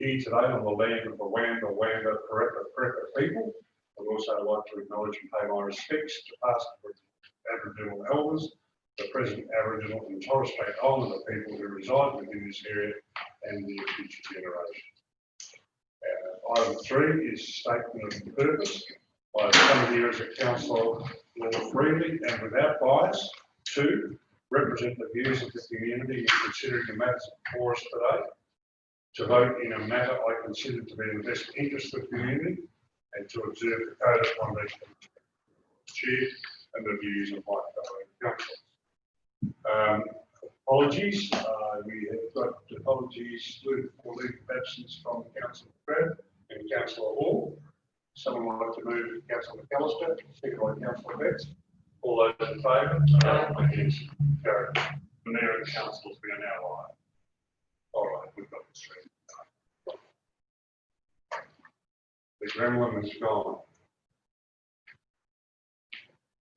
here today on the land of the Wamba Pareka people. I'd also like to acknowledge and pay my respects to past Aboriginal elders, the present Aboriginal and Torres Strait Islander people who reside within this area and the future generations. Item 3 is statement of purpose. I have come here as a councillor freely and without bias to represent the views of the community in considering the matters before us today, to vote in a matter I consider to be in the best interest of the community, and to observe the code of conduct of the chair and the views of my fellow councillors. Apologies, we have got apologies for leave of absence from Councillor Crabb and Councillor Hall. Someone would like to move Councillor McAllister, second by Councillor Betts. All those in favour? Against? Carried. The Mayor and Councillors, we are now live. All right, we've got the stream. The gremlin is gone.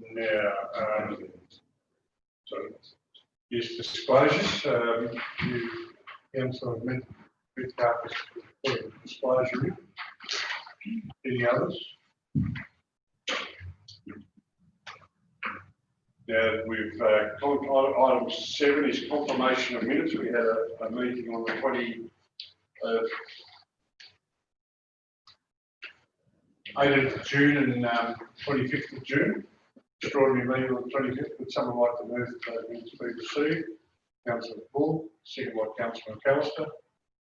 Now, sorry. Yes, disclosures. You, Councillor, with carcass disclosure. Any others? Now we've item 7 is confirmation of minutes. We had a meeting on the 18th of June and 25th of June. Extraordinary meeting on the 25th. Would someone like to move those minutes be received? Councillor Paul, second by Councillor McAllister.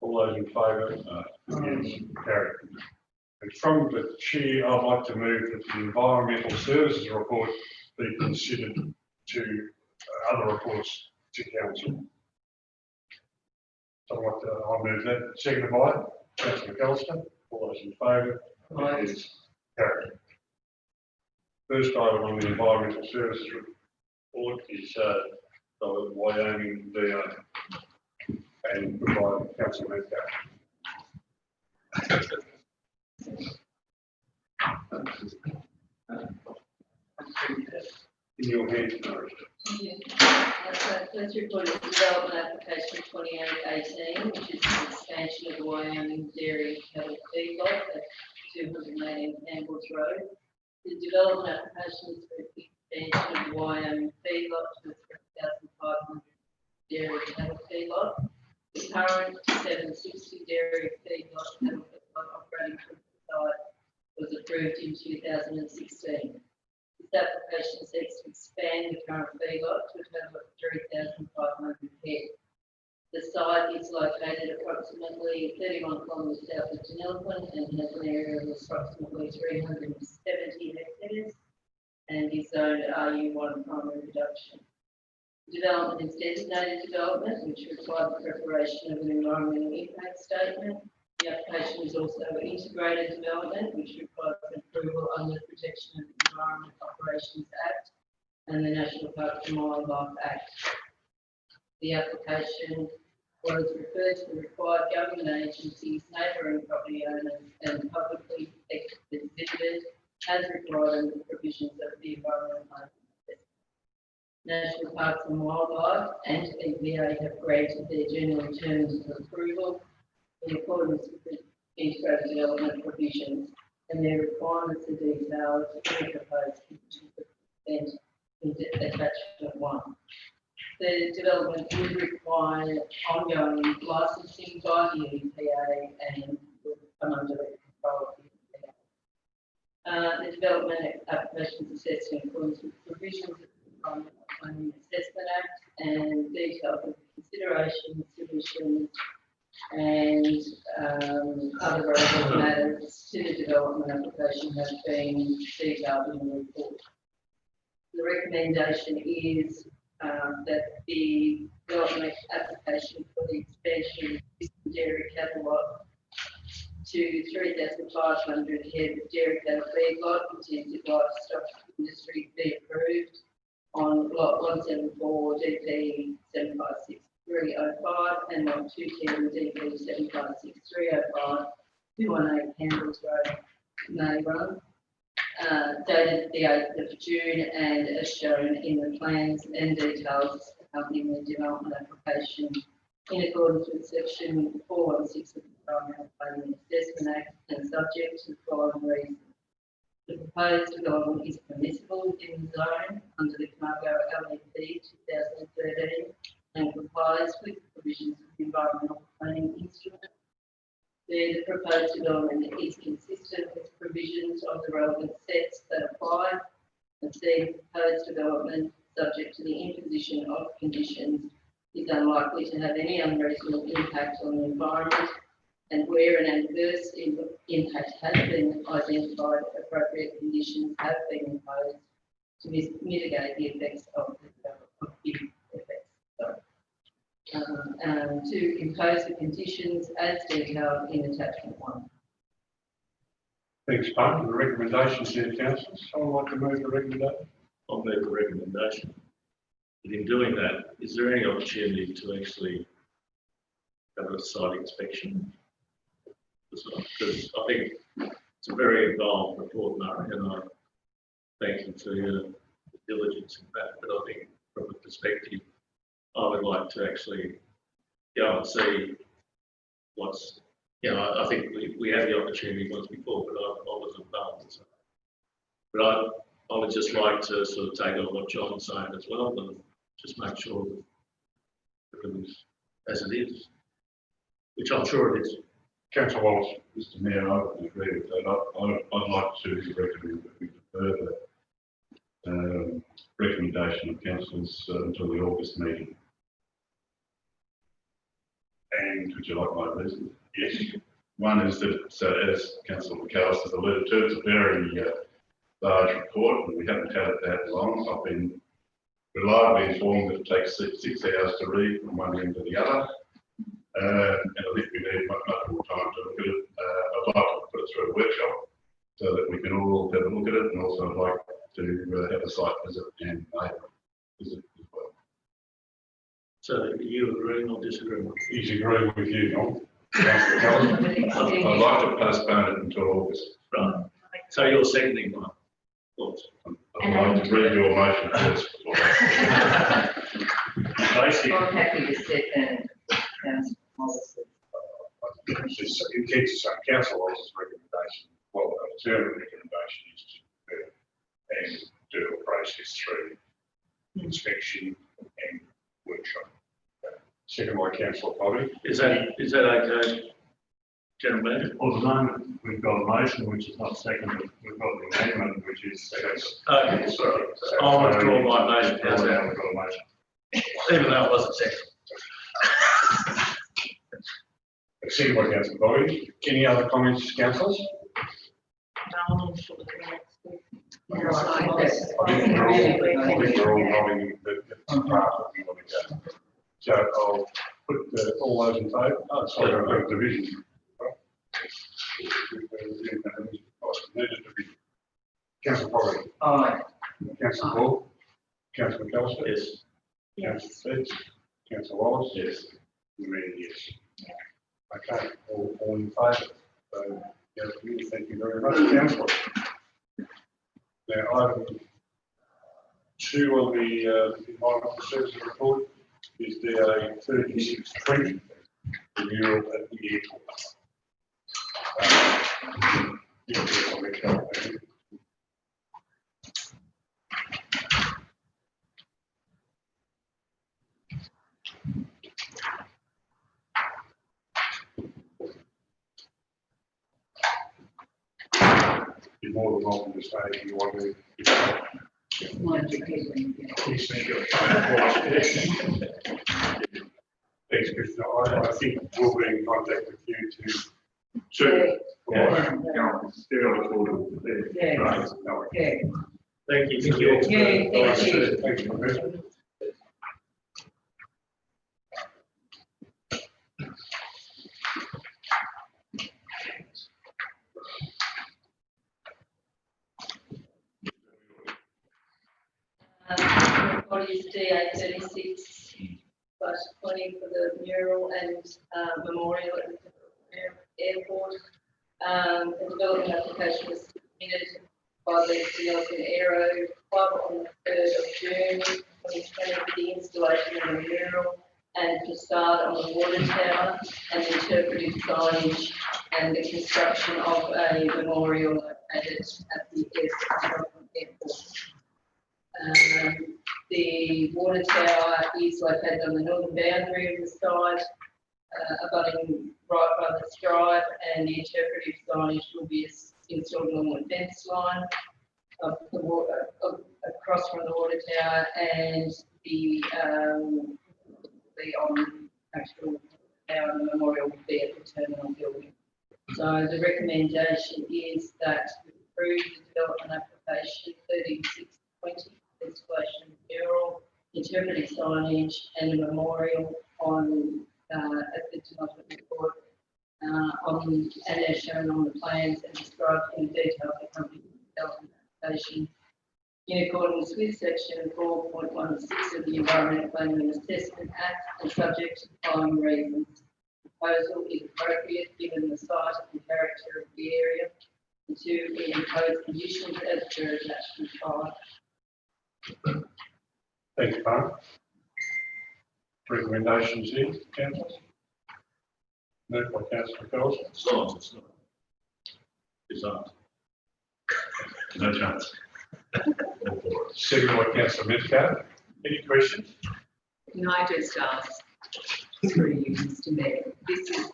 All those in favour? Yes, carried. And from the chair, I'd like to move that the environmental services report be considered to other reports to council. So I'll move that. Seconded by Councillor McAllister. All those in favour? Yes, carried. First item on the environmental services report is the Wyoming DO, and by Councillor Metcalfe. In your hand, First report is development application 2818, which is an expansion of the Wyoming Dairy Cattle Feedlot at 218 Campbell's Road. The development application is for the expansion of the Wyoming feedlot to a 3,500 dairy cattle feedlot. The current 760 dairy feedlot cattle feedlot operating from the site was approved in 2016. This application seeks to expand the current feedlot to a total of 3,500 head. The site is located approximately 31 kilometres south of Deniliquin and has an area of approximately 370 hectares and is zoned RU1 primary reduction. Development is designated development, which requires the preparation of an environmental impact statement. The application is also integrated development, which requires approval under the Protection of the Environment Operations Act and the National Parks and Wildlife Act. The application was referred to the required government agencies, neighbouring property owners and publicly elected visitors as required under the provisions of the Environmental Planning. National Parks and Wildlife and EPA have granted their general terms of approval in accordance with the integrated development provisions, and their requirements are detailed in the proposed conditions of consent in attachment 1. The development would require ongoing licensing by the EPA and will come under the control of the EPA. The development application is assessed in accordance with provisions of the Environmental Planning Assessment Act, and details of considerations, submissions, and other relevant matters to the development application have been detailed in the report. The recommendation is that the development application for the expansion of this dairy cattle lot to 3,500 head of dairy cattle feedlot intensive livestock industry be approved on lot 174 DP 756305 and lot 210 DP 756305, 218 Campbell's Road, Mayron. Dated the 8th of June and as shown in the plans and details accompanying the development application in accordance with section 416 of the Environmental Planning and Assessment Act and subject to the following reasons. The proposed development is permissible within the zone under the Camargo LEP 2013 and complies with the provisions of the Environmental Planning Instrument. The proposed development is consistent with provisions of the relevant sets that apply. And C, proposed development, subject to the imposition of conditions, is unlikely to have any unreasonable impact on the environment, and where an adverse impact has been identified, appropriate conditions have been imposed to mitigate the effects of the effects. To impose the conditions as detailed in attachment 1. Thanks, Mark. The recommendations here, councillors. Someone like to move the recommendation? I'll move the recommendation. But in doing that, is there any opportunity to actually have a site inspection? Because I think it's a very involved report, Murray, and I thank you for your diligence in that. But I think from a perspective, I would like to actually go and see what's, I think we had the opportunity once before, but I wasn't involved. So. But I would just like to sort of take on what John's saying as well, and just make sure that everything's as it is, which I'm sure it is. Councillor Wallace. Mr. Mayor, I would agree with that. I'd like to recommend that we defer the recommendation of councillors until the August meeting. And would you like my reason? Yes. One is that, as Councillor McAllister alluded to, it's a very large report, and we haven't had it that long. I've been reliably informed that it takes 6 hours to read from one end to the other. And I think we need much more time to look at it. I'd like to put it through a workshop so that we can all have a look at it, and also I'd like to have a site visit and neighbour visit as well. So are you agreeing or disagreeing? He's agreeing with you, John. I'd like to postpone it until August. Right. So you're seconding my thoughts. I'd like to read your motion first before that. Basically, I'm happy to second Councillor Wallace's. it keeps the same. Councillor Wallace's recommendation, well, the alternate recommendation is to and do a process through inspection and workshop. Second by Councillor Bobby. Is that okay, General Manager? Well, at the moment, we've got a motion which is not seconded. We've got the amendment which is seconded. Okay, sorry. I'll withdraw my motion. Now we've got a motion. Even though it wasn't seconded. Second by Councillor Bobby. Any other comments, councillors? No, I think we're all nodding that it's part that we want to go. So I'll put all those in favour. Oh, sorry, I've got a division. Councillor Bobby. Aye. Councillor Hall. Councillor McAllister. Yes. Councillor Fitz. Councillor Wallace. Yes. And me, yes. Okay, all in favour. So, thank you very much, councillor. Now, item 2 on the environmental services report is DA 3620, the mural at the airport. You're more than welcome to stay if you want to. Thanks, Christina. I think we'll be in contact with you to Yeah. Right. No, Yeah. Thank you. Yeah, thank you. thanks for listening. Body is DA 36/20 for the mural and memorial at the airport. The development application was submitted by the development Aero Club on the 3rd of June 2020 for the installation of a mural and facade on the water tower, and interpretive signage, and the construction of a memorial located at the airport. The water tower is located on the northern boundary of the site, abutting right by the drive, and the interpretive signage will be installed along the fence line of the water, across from the water tower, and the on actual tower and the memorial will be at the terminal building. So the recommendation is that we approve the development application 3620, installation of mural, interpretive signage, and a memorial on at the development report on and as shown on the plans and described in detail the company development application in accordance with section 4.16 of the Environmental Planning and Assessment Act and subject to the following reasons. The proposal is appropriate given the size and character of the area. And 2, it imposes conditions as per attachment 5. Thank you, Mark. Recommendations here, councillors? Moved by councillor Felton, Silence, it's not. No chance. seconded by councillor Metcalfe. Any questions? Can I just ask, through you, Mr. Mayor, this is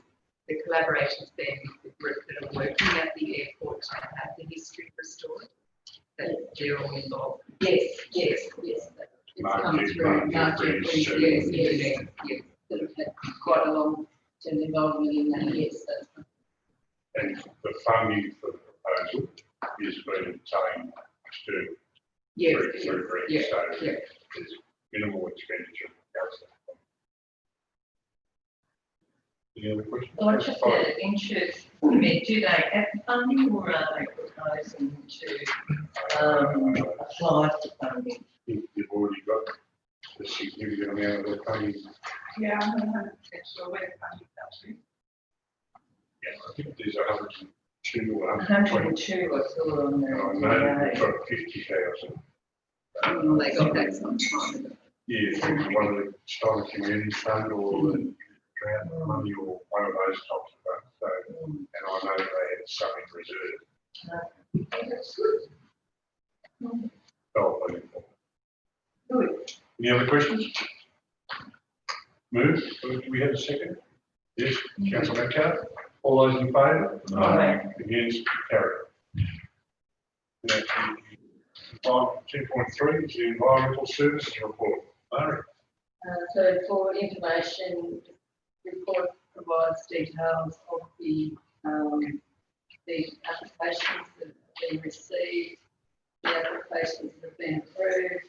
the collaboration's been with the group that are working at the airport to have the history restored, that they're all involved? Yes. It's come through, Mark Jeffries, yes, that have had quite a long term involvement in that, yes, that's right. And the funding for the proposal is being obtained to Yes, through grant, yeah, so yeah. there's minimal expenditure. Any other questions? Well, just out of interest, I mean, do they have the funding or are they proposing to apply for funding? You've already got a significant amount of the funding. Yeah, I'm 100% sure where the funding comes from. Yeah, I think there's 102 or 120. 102 I saw on I the. know we've got 50,000. Well, they got that sometime. Yeah, from one of the Stein Community Fund or the drought money or one of those types of funds. So, and I know they had something reserved. Oh, wonderful. Good. Any other questions? Move. Do we have a second? Yes, councillor Metcalfe. All those in favour? Aye. Against? Carried. 2.3 is the environmental services report. Murray. So for information, the report provides details of the applications that have been received, the applications that have been approved,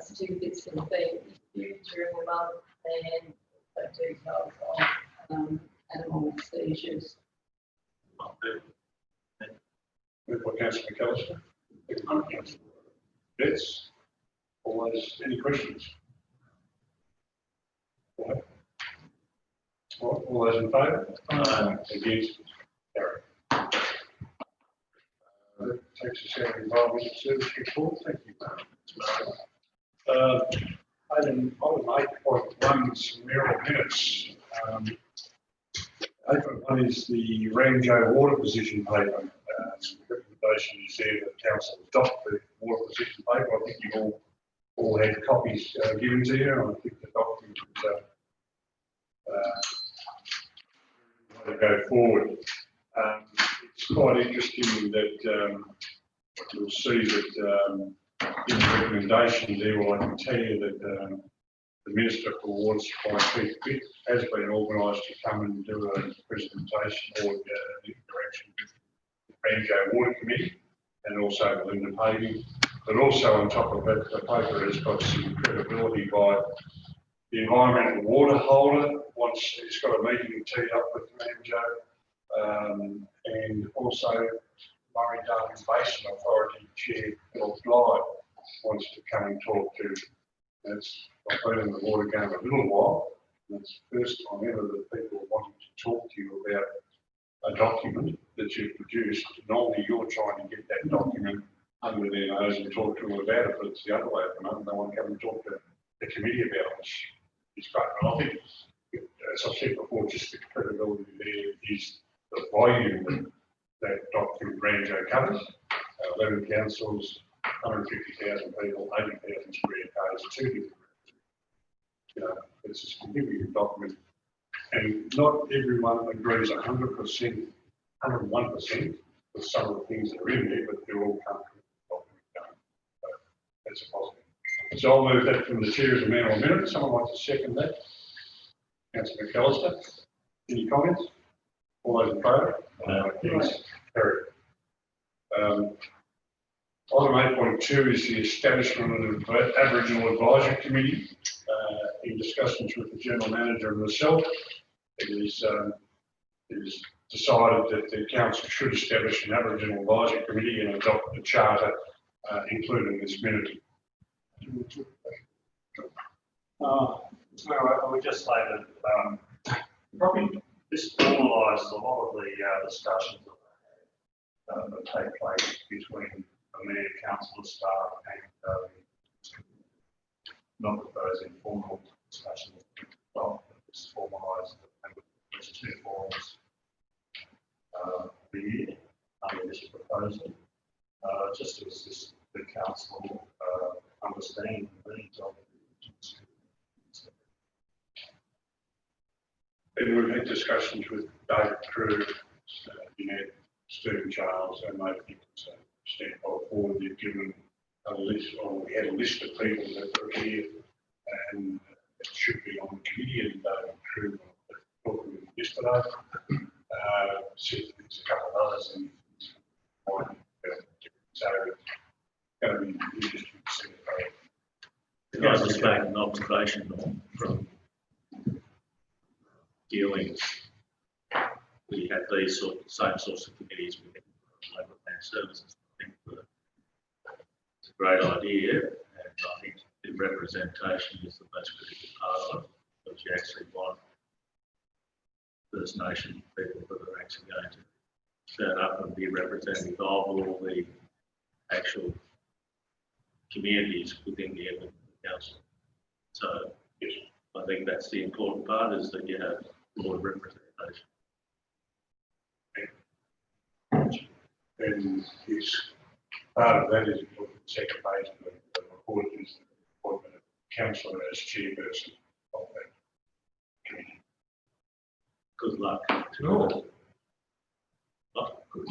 certificates that have been issued during the month, and the details of animal seizures. Moved by councillor McAllister. Second by councillor Betts. All those, any questions? All those in favour? Against? Carried. That takes us out of the environmental service report. Thank you, Mark. Item 8.1, some mayoral minutes. 8.1 is the Ramjo water position paper. Recommendation is there that council adopt the water position paper. I think you've all had copies given to you. I think the document is to go forward. It's quite interesting that you'll see that in the recommendation there, well, I can tell you that the Minister for Water Supply, Pete Pitt, has been organised to come and do a presentation or interaction with the Ramjo Water Committee and also Linda Pavey. But also on top of that, the paper has got some credibility by the environmental water holder once he's got a meeting teed up with Ramjo, and also Murray-Darling Basin Authority Chair Bill Blythe wants to come and talk to. I've been in the water game a little while, and it's the first time ever that people are wanting to talk to you about a document that you've produced. Normally you're trying to get that document under their nose and talk to them about it, but it's the other way at the moment. They want to come and talk to the committee about it. is great. And I think, as I said before, just the credibility there is the volume that Dr. Ranjo covers. 11 councils, 150,000 people, 80,000 square acres, 2 different. You know, it's a significant document. And not everyone agrees 100%, 101% with some of the things that are in there, but they're all comfortable with the document going. So that's a positive. So I'll move that from the chair as a matter of minute. Someone wants to second that? Councillor McAllister, any comments? All those in favour? Yes, carried. Item 8.2 is the establishment of an Aboriginal Advisory Committee. In discussions with the General Manager and myself, it is decided that the Council should establish an Aboriginal Advisory Committee and adopt the charter, including this minute. I would just say that probably this formalises a lot of the discussions that take place between the mayor, council staff and not with those informal discussions. Well, it's formalised and there's 2 forums per year under this proposal. Just to assist the council understanding the needs of it. And we've had discussions with David Crew, Jeanette, Stephen Charles, and they think it's a step forward. They've given a list, or we had a list of people that were here, and it should be on the committee, and David Crew talked with them yesterday. Said there's a couple of others, and so it's going to be interesting to see if they. Can I just make an observation from dealings? We have these same sorts of committees within local land services. I think it's a great idea, and I think the representation is the most critical part of it, because you actually want First Nation people that are actually going to turn up and be representative of all the actual communities within the Edmonton Council. So yes, I think that's the important part, is that you have broad representation. And yes, part of that is the second page of the report is the appointment of councillor as chairperson of that committee. Good luck to all. Not good.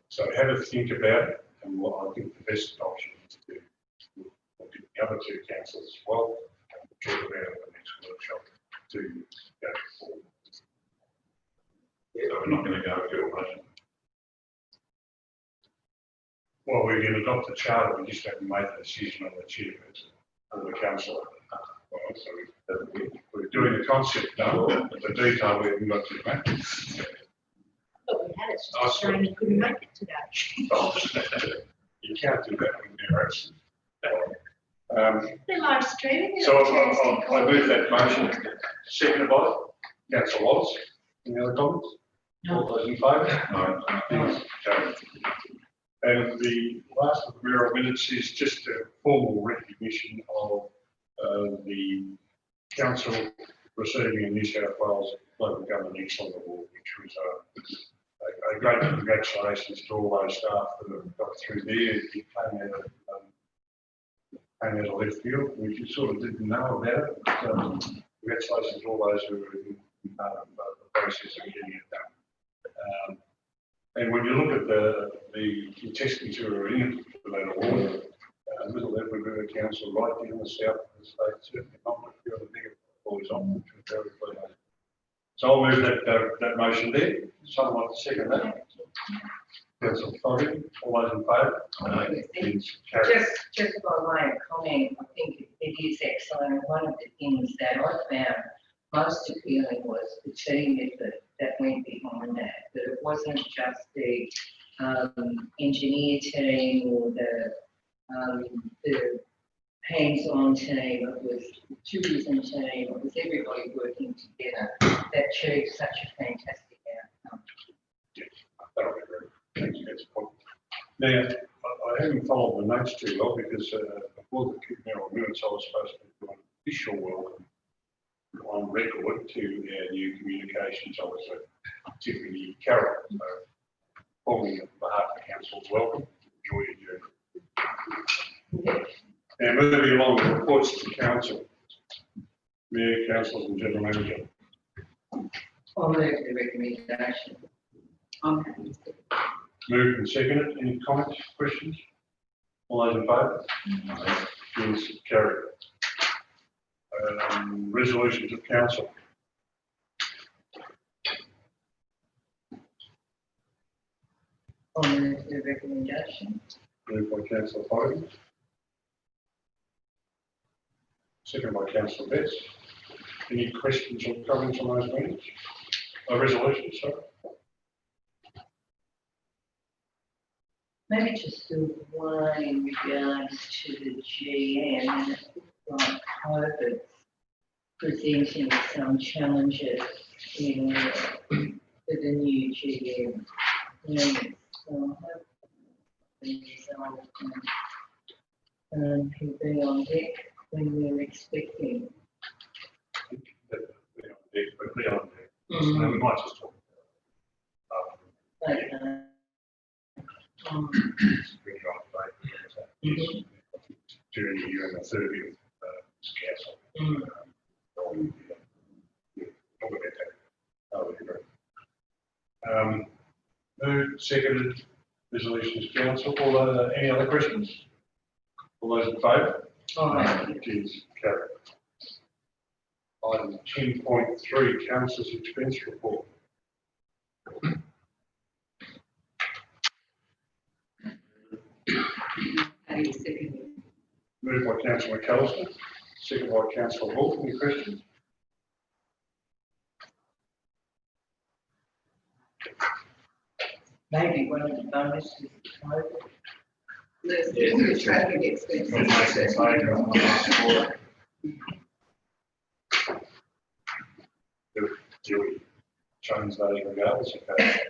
So have a think about it, and what I think the best option is to look at the other 2 councils as well, and talk about it at the next workshop to go forward. So we're not going to go to a motion. Well, we can adopt the charter, we just haven't made the decision on the chairperson of the council. Well, so we're doing the concept now, but the detail we haven't got to make. But we had it, it's just a shame you couldn't make it today. You can't do that when you're absent. They're live streaming. So I move that motion, seconded by Councillor Wallace. Any other comments? All those in favour? No. Okay. And the last of the Bureau minutes is just a formal recognition of the council receiving a New South Wales Local Government Excellence Award, which was a great congratulations to all those staff that have got through there. It came out of left field. We just sort of didn't know about it. But, congratulations to all those who were in part of the process of getting it done. And when you look at the contestants who are in it for that award, Middle Edward River Council, right down the south of the state, certainly not a few of the bigger boys on, which was very pleasing. So I'll move that motion there. Someone want to second that? Councillor Foggy, all those in favour? It's carried. Just by way of comment, I think it is excellent. And one of the things that I found most appealing was the team effort that went behind that. That it wasn't just the engineer team or the hands-on team, it was the tourism team, it was everybody working together that achieved such a fantastic outcome. That'll be great. Thank you. That's a point. Now, I haven't followed the notes too well because before the Cookmere minutes, I was supposed to do an official welcome on record to our new communications officer, Tiffany Carroll. So, formally on behalf of the council's welcome, enjoy your journey. Now, moving along with reports to council. Mayor, councillors and general manager. I'll move the recommendation. I'm happy to. Moved and seconded. Any comments, questions? All those in favour? Yes, carried. Resolutions of council. I'll move the recommendation. Moved by councillor Foden. Seconded by councillor Betts. Any questions or comments on those meetings? Resolutions, sorry. Maybe just the one in regards to the GM, like COVID presenting some challenges in for the new GM. So he'll be on deck when we're expecting. Quickly on there. So we might just talk. Okay. Bring it on today. During the year and the 30th, council. Moved, seconded, resolutions of council. All any other questions? All those in favour? It is carried. Item 10.3, council's expense report. Happy to second. Moved by councillor McAllister, seconded by councillor Wolf. Any questions? Maybe one of the bonuses is COVID. The traffic expenses. Do we change those regardless of that?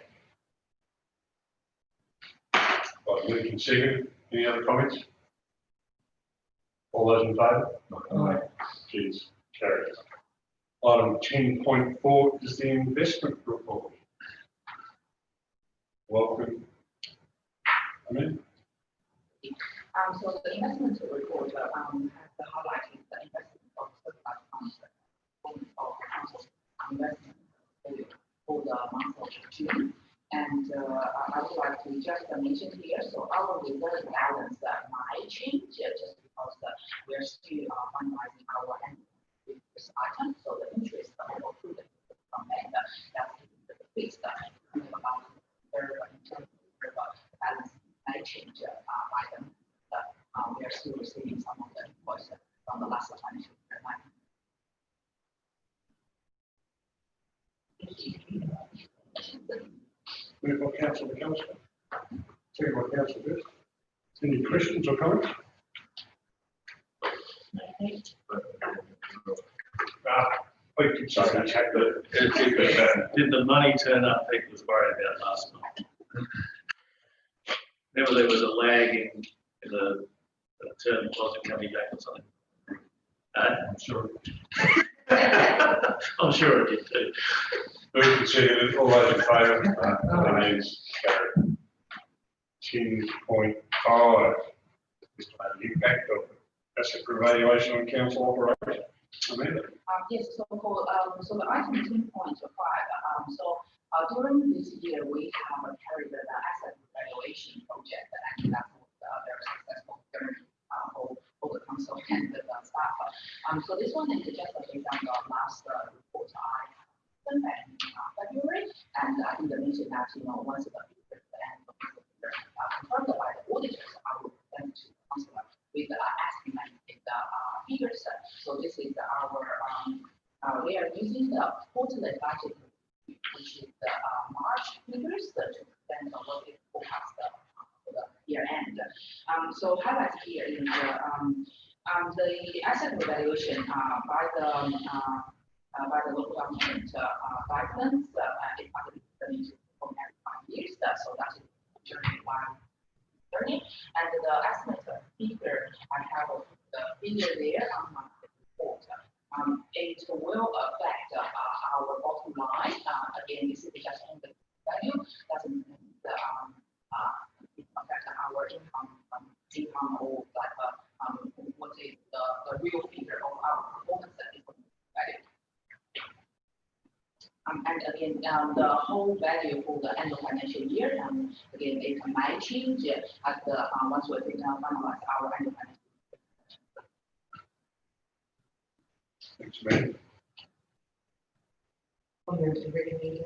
Right, moved and seconded. Any other comments? All those in favour? Aye. Is carried. Item 10.4 is the investment report. Welcome. Amen. So the investment report, has highlighted the investment of certified funds of council's investment for the month of June. And I would like to just mention here, so our reserve balance might change just because we're still finalizing our end with this item. So the interest will accrue from that, that's the fixed about the balance might change item. We are still receiving some of the invoices from the last financial year. Moved by councillor McAllister, seconded by councillor Best. Any questions or comments? We could say that. Did the money turn up people was worried about last month? Remember there was a lag in the term wasn't coming back or something? I'm sure. I'm sure it did too. Moved and seconded. All those in favour? It is carried. 10.5 is the impact of asset revaluation on council operation. Amanda. Yes, so for so the item 10.5, during this year we have carried the asset valuation project, and that was very successful during for the council and the staff. So this one is just based on the last report I sent back in February, and I think the mention that once the confirmed by the auditors, I will send to the council with the estimated figures. So this is our we are using the quarterly budget, which is the March figures to present what we forecast for the year end. So highlight here is the asset evaluation by the local government guidelines. It partly needs to from every 5 years. So that's journey one 2030. And the estimate figure, I have the figure there on my report. It will affect our bottom line. Again, this is just on the value, doesn't mean the it affect our income or like what is the real figure of our performance that is value. And again, the whole value for the end of financial year, again, it might change at the once we finalize our annual financial. Thanks, ma'am.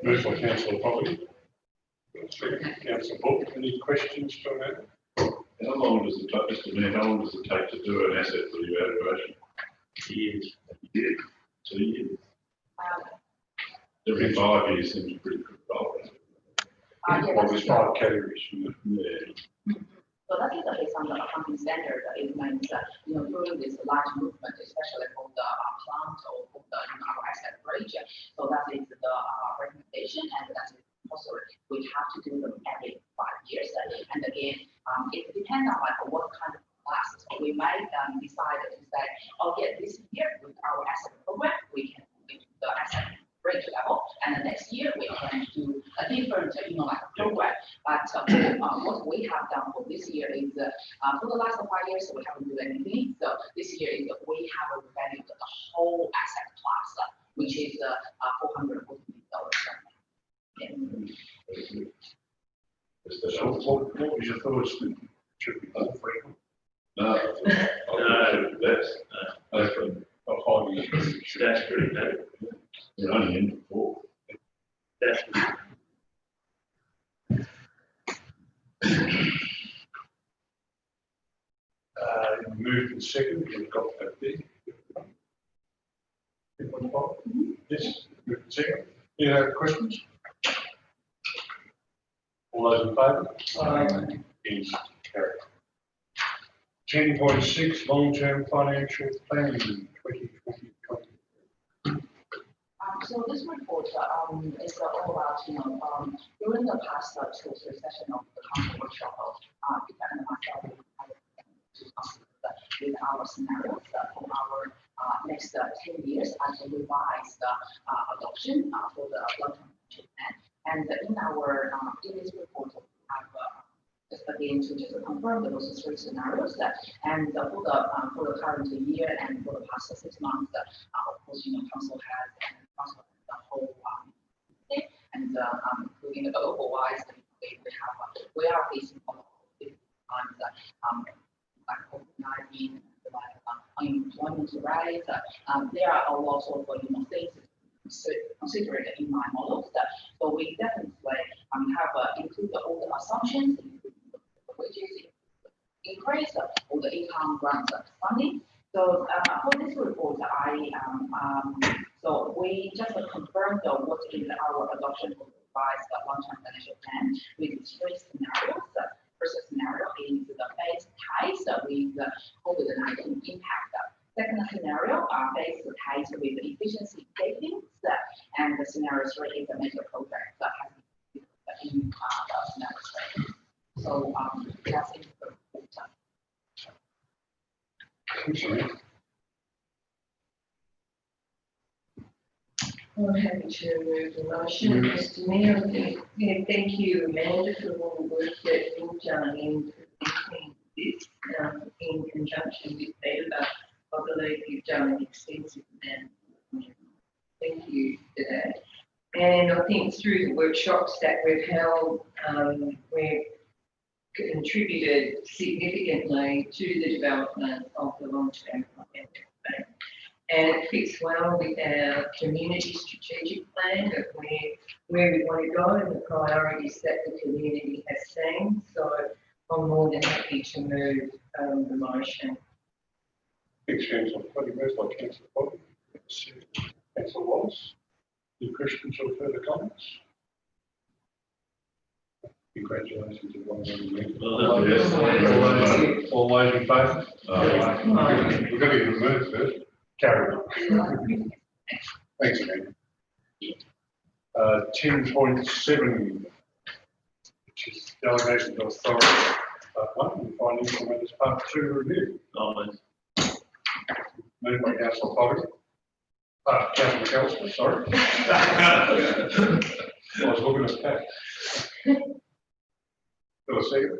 Moved by councillor Poppy. Second, councillor Book. Any questions for that? How long does it take, Mr. Mayor, how long does it take to do an asset value evaluation? Years. 2 years. Every 5 years seems pretty good. Yeah, Well, there's 5 categories. Yeah. So that is based on the accounting standard. It means during this large movement, especially for the plant or for the our asset bridge. So that is the recommendation, and that is also we have to do them every 5 years. And again, it depends on like what kind of classes we might decide to say, oh yeah, this year with our asset program we can do the asset bridge level, and the next year we can do a different like program. But what we have done for this year is for the last 5 years we haven't done anything. So this year is we have evaluated the whole asset class, which is $440 million. So what was your thoughts? Should be done frequently? No, that's from Of 5 years. That's pretty bad. we're only in for 4. That's Moved and second, you've got that there. Yes, moved and second. Any other questions? All those in favour? Is carried. 10.6, long-term financial planning, 2020. So this report is all about, during the past 2 or 3 sessions of the council workshop, and myself, with our scenarios for our next 10 years as a revised adoption for the long-term financial plan. And in our in this report, we have just again to just confirm those 3 scenarios. And for the current year and for the past 6 months, of course, council has the whole thing, and including the global wise, we are facing a lot of different times, like COVID-19, like unemployment rate. There are a lot of things considered in my models. So we definitely have included all the assumptions, the wages increase, or the income grant funding. So for this report, so we just confirmed what is our adoption of the revised long-term financial plan with 3 scenarios. First scenario is the base case with the COVID-19 impact. Second scenario base case with efficiency savings, and the scenario 3 is a major project that has been in the scenario 3. So that's it for the report. I'm happy to move the motion, Mr. Mayor. Thank you, Amanda, for all the work that you've done in presenting this in conjunction with Eva. I believe you've done an extensive amount. Thank you for that. And I think through the workshops that we've held, we've contributed significantly to the development of the long-term financial plan. And it fits well with our community strategic plan of where we want to go and the priorities that the community has seen. So I'm more than happy to move the motion. Thanks, Councillor. Moved by Councillor Bobby. Councillor Wallace. Any questions or further comments? Congratulations to one of them. All those in favour? We've got to get removed first. Carry on. Thanks, man. 10.7, which is delegation of authority part one and findings from it as part two review. I'll Moved by councillor Fogg. Councillor McAllister, sorry. I was looking at that. Do a second.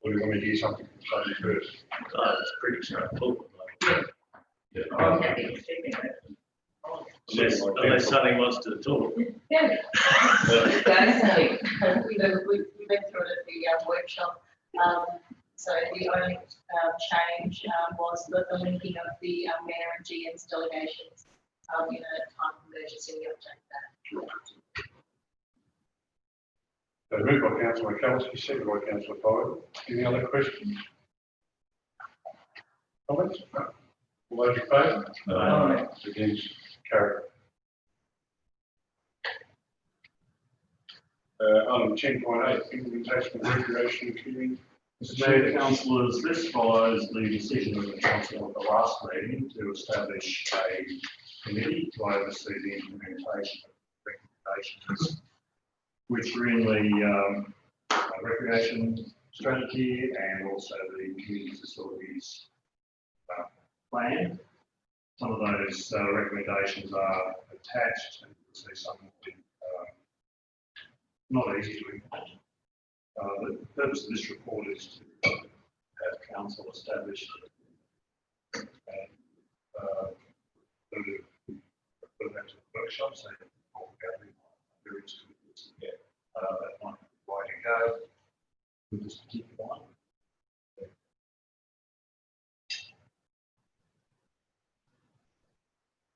Or do you want me to hear something from Tony first? it's pretty straightforward. I'm happy to see it. Unless something wants to talk. Yeah. Basically, we went through it at the workshop. So the only change was the linking of the mayor and GM's delegations in a time of emergency. We update that. So moved by councillor McAllister, seconded by councillor Fogg. Any other questions? Comments? No. All those in favour? Against? Carried. Item 10.8, implementation of recreation community. Mr. Mayor, councillors, this follows the decision of the council at the last meeting to establish a committee to oversee the implementation of recommendations, which are in the recreation strategy and also the community facilities plan. Some of those recommendations are attached, and you'll see some of them not easy to implement. The purpose of this report is to have council established and put that to the workshop, so talk about various committees to get that might be the way to go with this particular one.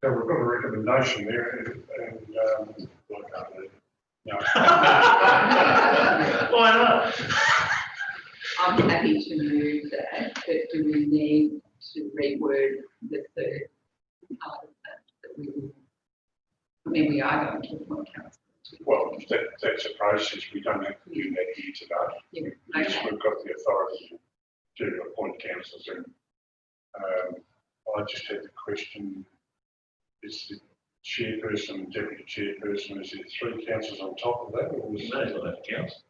So we've got a recommendation there and no. Why not? I'm happy to move that, but do we need to reword the third part of that we will, I mean, we are going to appoint council. Well, that's a process. We don't have to do that here today. Yeah, Yes, okay. we've got the authority to appoint councillors and I just had the question, is the chairperson, deputy chairperson, is it 3 councillors on top of that or is May as well have council.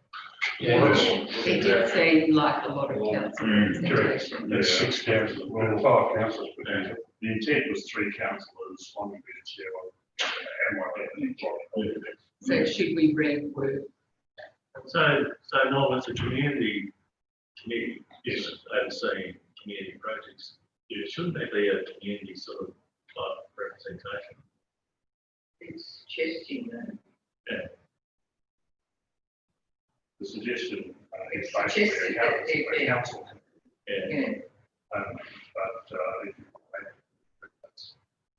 It did seem like a lot of council representation. there's 6 councillors, well, 5 councillors, but The intent was 3 councillors, one would be the chair, and one deputy. So should we reword? So Norm, it's a community committee, Yes. overseeing community projects. Shouldn't there be a community sort of type representation? It's suggesting that. The suggestion is It's basically just a that council. Yeah. Yeah.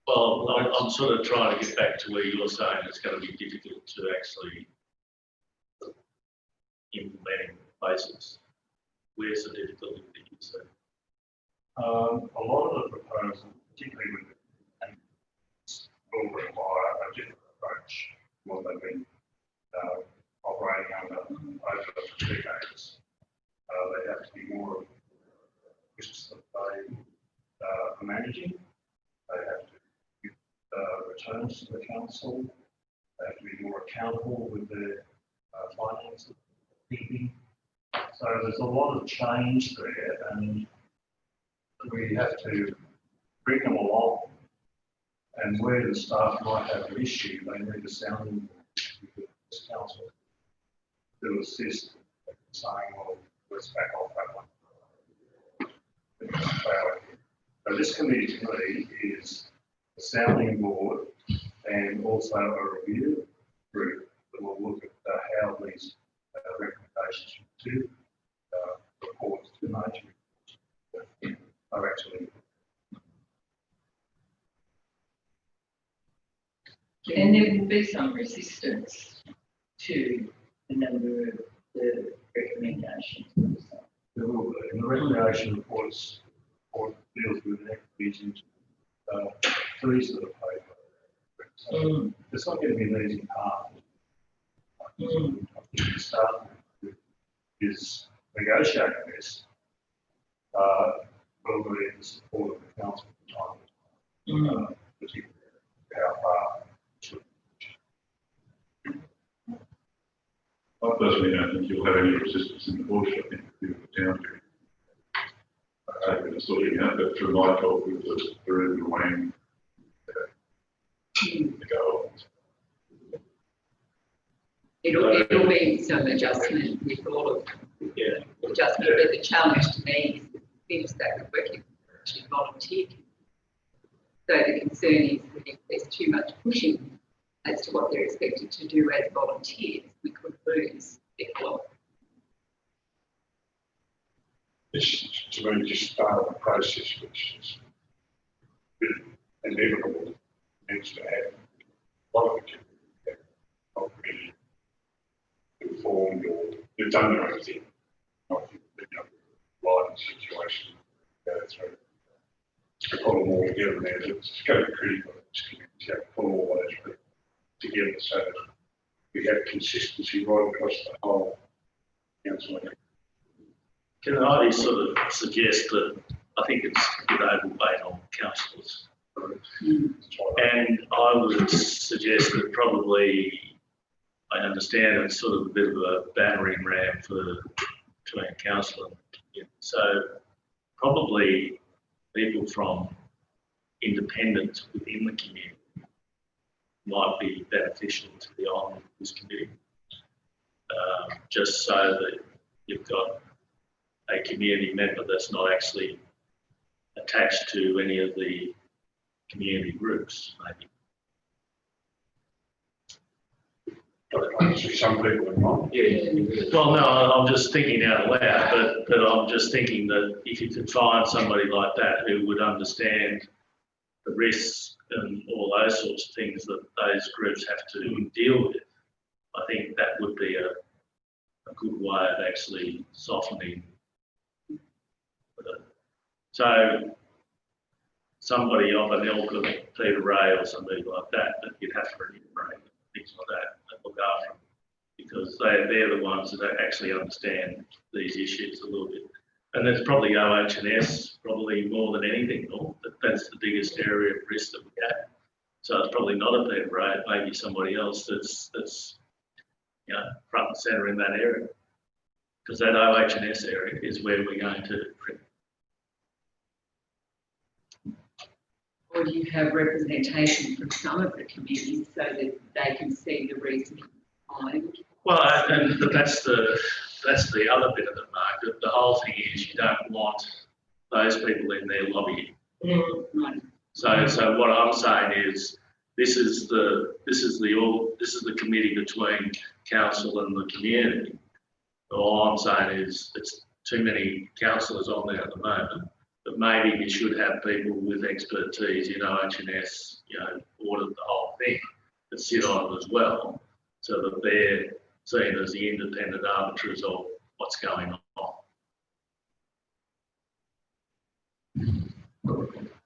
Well, I'm sort of trying to get back to where you're saying it's going to be difficult to actually implementing basics. Where's the difficulty that you see? A lot of the proposals, particularly with the will require a different approach than what they've been operating under over decades. They have to be more risks that they are managing. They have to give returns to the council. They have to be more accountable with their finances. So there's a lot of change there, and we have to bring them along. And where the staff might have an issue, they need a sounding board with this council to assist, saying, well, let's back off that one. So this committee to me is a sounding board and also a review group that will look at how these recommendations to reports, to major reports, are actually. And there will be some resistance to a number of the recommendations. There will be. And the recommendation reports deals with equities into fees that are paid. So it's not going to be an easy path. I think the start is negotiating this. Will be the support of the council at the time, particularly how far. I personally don't think you'll have any resistance in the bush. I think the town can sorting out, but through my talk with the Ruben Wayne, to go on. It'll be some adjustment with all of adjustment, but the challenge to me is the things that are working are actually volunteer. So the concern is that if there's too much pushing as to what they're expected to do as volunteers, we could lose their flow. This, to me, just started a process which is inevitable, needs to happen. A lot of it can not really informed or they've done their own thing. I think, life situation go through. To pull them all together now, it's going to be critical. To pull all those people together so that we have consistency right across the whole council. Can I sort of suggest that I think it's a bit overweight on councillors. And I would suggest that probably, I understand it's sort of a bit of a battering ram between council and community. So probably people from independents within the community might be beneficial to the island of this committee. Just so that you've got a community member that's not actually attached to any of the community groups, maybe. Obviously, some people are not. Yeah. Well, no, I'm just thinking out loud, but I'm just thinking that if you could find somebody like that who would understand the risks and all those sorts of things that those groups have to deal with, I think that would be a good way of actually softening. So somebody of an ilk of Peter Ray or somebody like that you'd have to remunerate, things like that, and look after them, because they're the ones that actually understand these issues a little bit. And there's probably OH&S, probably more than anything, or that's the biggest area of risk that we have. So it's probably not a Peter Ray, it may be somebody else that's front and centre in that area, because that OH&S area is where we're going to. Or do you have representation from some of the communities so that they can see the reasoning behind? Well, but that's the other bit of it, Mark. The whole thing is you don't want those people in there lobbying. Right. So what I'm saying is this is the committee between council and the community. All I'm saying is it's too many councillors on there at the moment. But maybe you should have people with expertise in OH&S, audit the whole thing, that sit on it as well, so that they're seen as the independent arbiters of what's going on.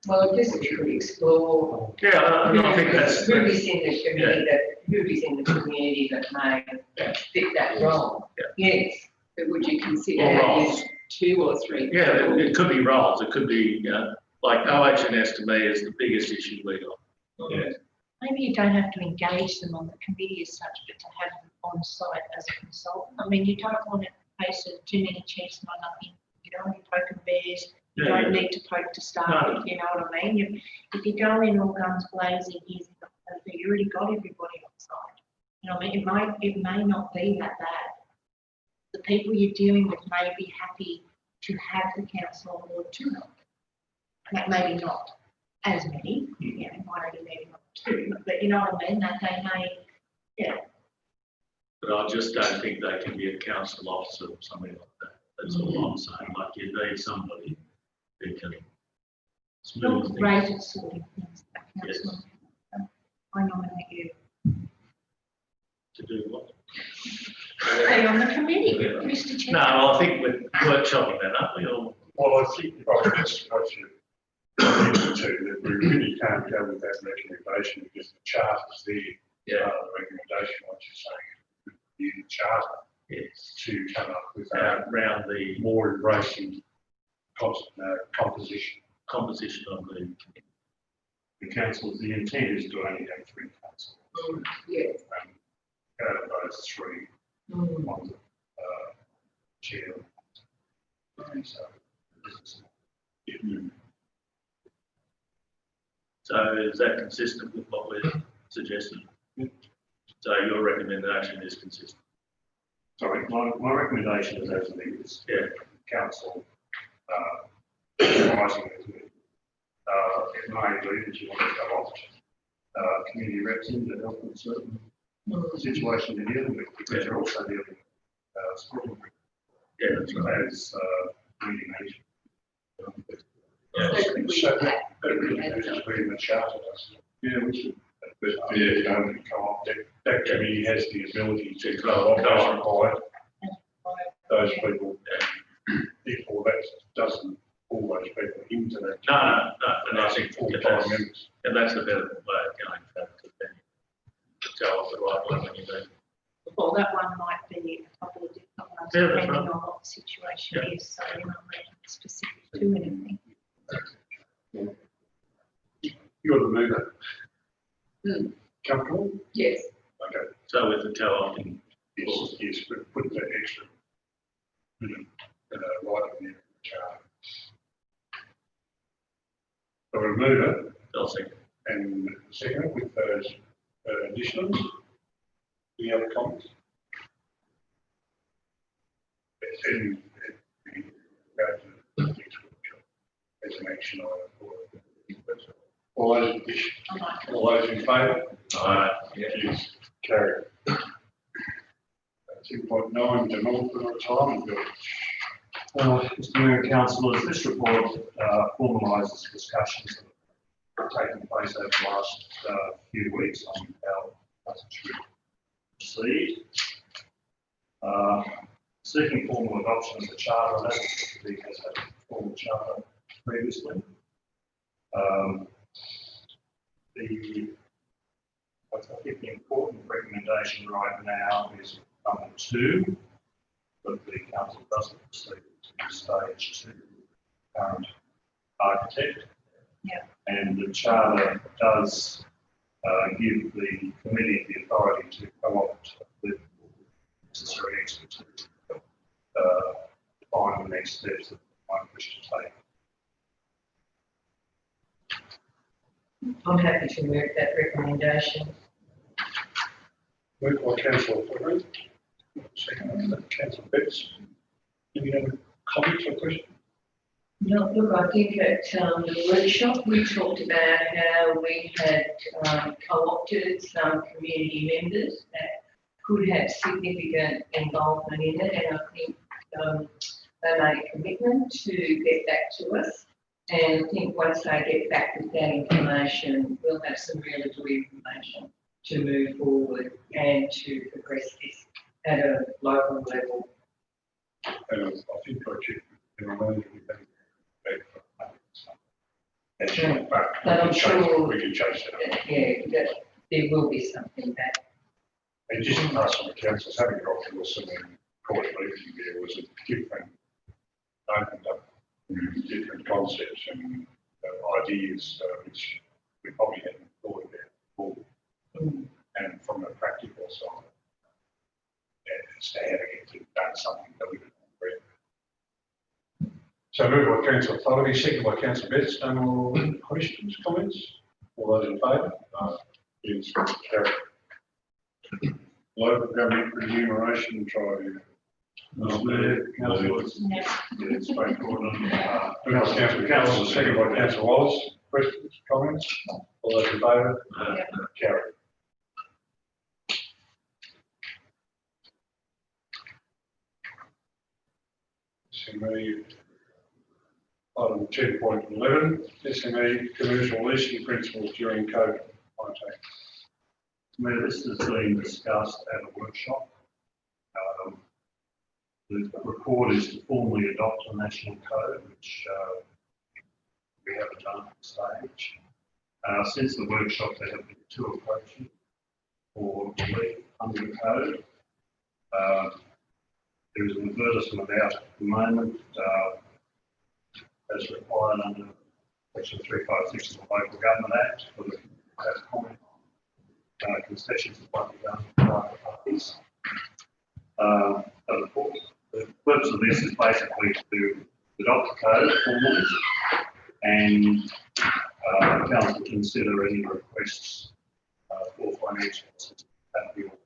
Well, I guess we could explore. Yeah, I think that's. Who is in the community that may fit that role? Yeah. Yes. But would you consider Or having roles. 2 or 3 Yeah, people? it could be roles. It could be, like OH&S to me is the biggest issue we got. Yeah. Maybe you don't have to engage them on the committee as such, but to have them on site as a consultant. I mean, you don't want to face too many chiefs, not nothing. You don't want to poke and bears. You Yeah, don't need to poke to start No. with, you know what I mean? If you go in all guns blazing, you already got everybody on site. You know, I mean, it may not be that bad. The people you're dealing with may be happy to have the council on board too. Maybe not as many, might only maybe not 2, but you know what I mean, that they may, But I just don't think they can be a council officer or something like that. That's all I'm saying. Like you need somebody who can smooth not things. great at sorting things. Yes. I nominate you. To do what? Stay on the committee, Yeah. Mr. Chair. No, I think we're workshopping that, aren't we? Or Well, I think that's what you alluded to, that we really can't go with that recommendation because the chart is there. Yeah. The recommendation, what you're saying, is the charter yes, to come up with around the more embracing composition. composition of the committee. The council, the intent is to only have 3 councillors. Yes. Out of those 3, on the, chair. So, So is that consistent with what we're suggesting? So your recommendation is consistent? sorry, my recommendation is as it is. Yeah. Council, advising it. It may be that you want to go off, community reps in to help with certain situation you're dealing with, because you're also dealing with, school. Yeah, that's right. As, meeting agent. Yeah. So could we So add- that really is being in the charter, doesn't it? Yeah, we should. But yeah, co-op, that committee has the ability to co-op as required. Those people, therefore that doesn't pull those people into that. No, and I think Full-time that's, members. and that's the better way of going for then go off the right one when you do. Well, that one might be a couple of different ones, Yeah, that's depending right. on what the situation Yeah. is, so you're not making it specific to anything. You're the mover. Hmm. Comfortable? Yes, Okay, So with the co-opting, yes, but put that extra. Right in the charter. So we'll move it I'll second. and second it with those additions. Any other comments? And go to the next workshop as an action item. All those, I like it. all those in favour? Yeah. Yes, carried. 2.9, development retirement village. Mr. Mayor and councillors, this report formalises discussions that have taken place over the last few weeks on how it should proceed. Seeking formal adoption of the charter, that is, the has had a formal charter previously. I think the important recommendation right now is number 2, that the council doesn't proceed to stage 2 current architect. Yeah. And the charter does give the committee the authority to co-opt the necessary expertise to define the next steps that they might wish to take. I'm happy to move that recommendation. Moved by councillor Fleetwood, second by councillor Betts. Any other comments or questions? No, look, I think at the workshop, we talked about how we had co-opted some community members that could have significant involvement in it, and I think they made a commitment to get back to us. And I think once they get back with that information, we'll have some really good information to move forward and to progress this at a local level. And I think I checked, and I know that we can But I'm sure- we can change that. Yeah, that there will be something back. And just to pass on the councils, having got to listen in court meeting, there was a different, opened up different concepts and ideas which we probably hadn't thought about before. And from a practical side, it's to how to get to done something that we didn't read. So moved by councillor Flaherty, second by councillor Betts. No more questions, comments? All those in favour? Yes, carried. Local government remuneration tribunal. Councillors, Yeah. yeah, straightforward. Moved by councillor Callum, second by councillor Wallace. Questions, comments? All those in favour? Carried. SME, item 10.11, SME commercial leasing principles during COVID-19. Mayor, this has been discussed at a workshop. The report is to formally adopt a national code, which we haven't done at this stage. Since the workshop, there have been 2 approaches for relief under the code. There is an advertisement out at the moment as required under Section 356 of the Local Government Act for the comment. Concessions that might be done to private parties. But of course, the purpose of this is basically to adopt the code formally and council consider any requests for financial assistance. That will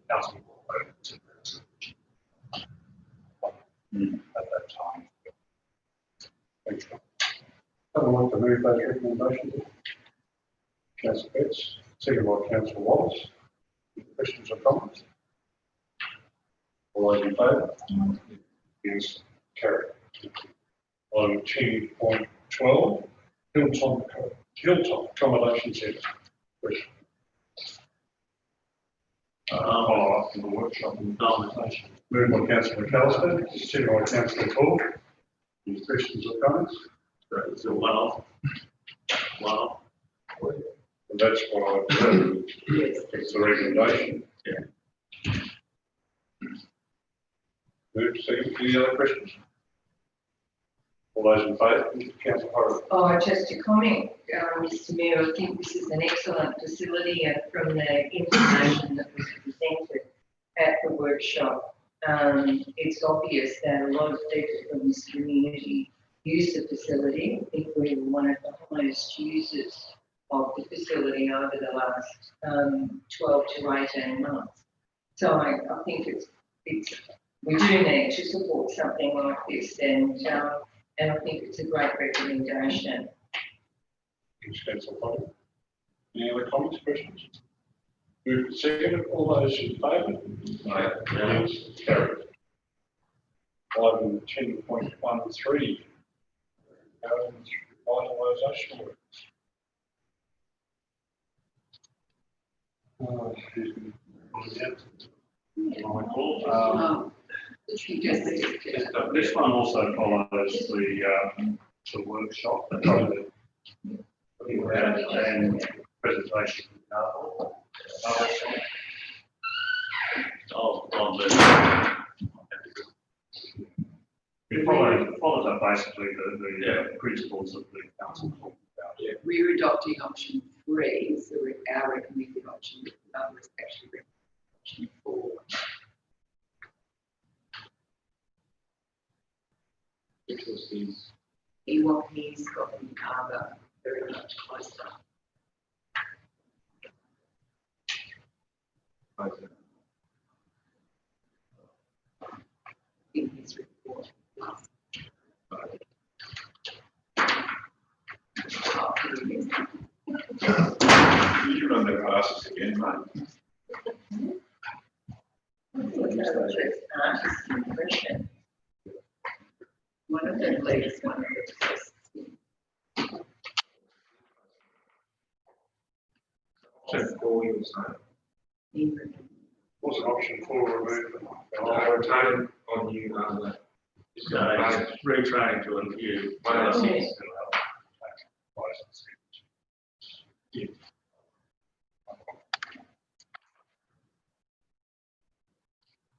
council will vote to at that time. Thanks. Someone want to move those recommendations? Councillor Betts, second by Councillor Wallace. Any questions or comments? All those in favour? Yes, carried. Item 10.12, Hilltop Accommodation Centre. Question. Follow up to the workshop and consultation. Moved by Councillor McAllister, second by Councillor Thorpe. Any questions or comments? It's a one-off. One-off. And that's what I do. Yes. It's a recommendation. Yeah. Move to second. Any other questions? All those in favour, Councillor Horwood. Oh, just a comment, Mr Mayor, I think this is an excellent facility and from the information that was presented at the workshop, it's obvious that a lot of people from this community use the facility. I think we were one of the highest users of the facility over the last 12 to 18 months. So I think we do need to support something like this and I think it's a great recommendation. Thanks, Councillor Horwood. Any other comments, questions? Move to second. All those in favour? Aye. Yes, carried. Item 10.13. Revitalisation works. This one also follows the workshop, and presentation. On the. It follows up basically the principles of the council talked about. Yeah. We're adopting option 3, so our recommended option, the other is actually option 4. Which was these. He's got the other very much closer. In his report. You run the classes again, mate? Artist impression. One of the latest one of the first. Was an option 4 removed? Retain on you, This guy is retraining to a new. Okay.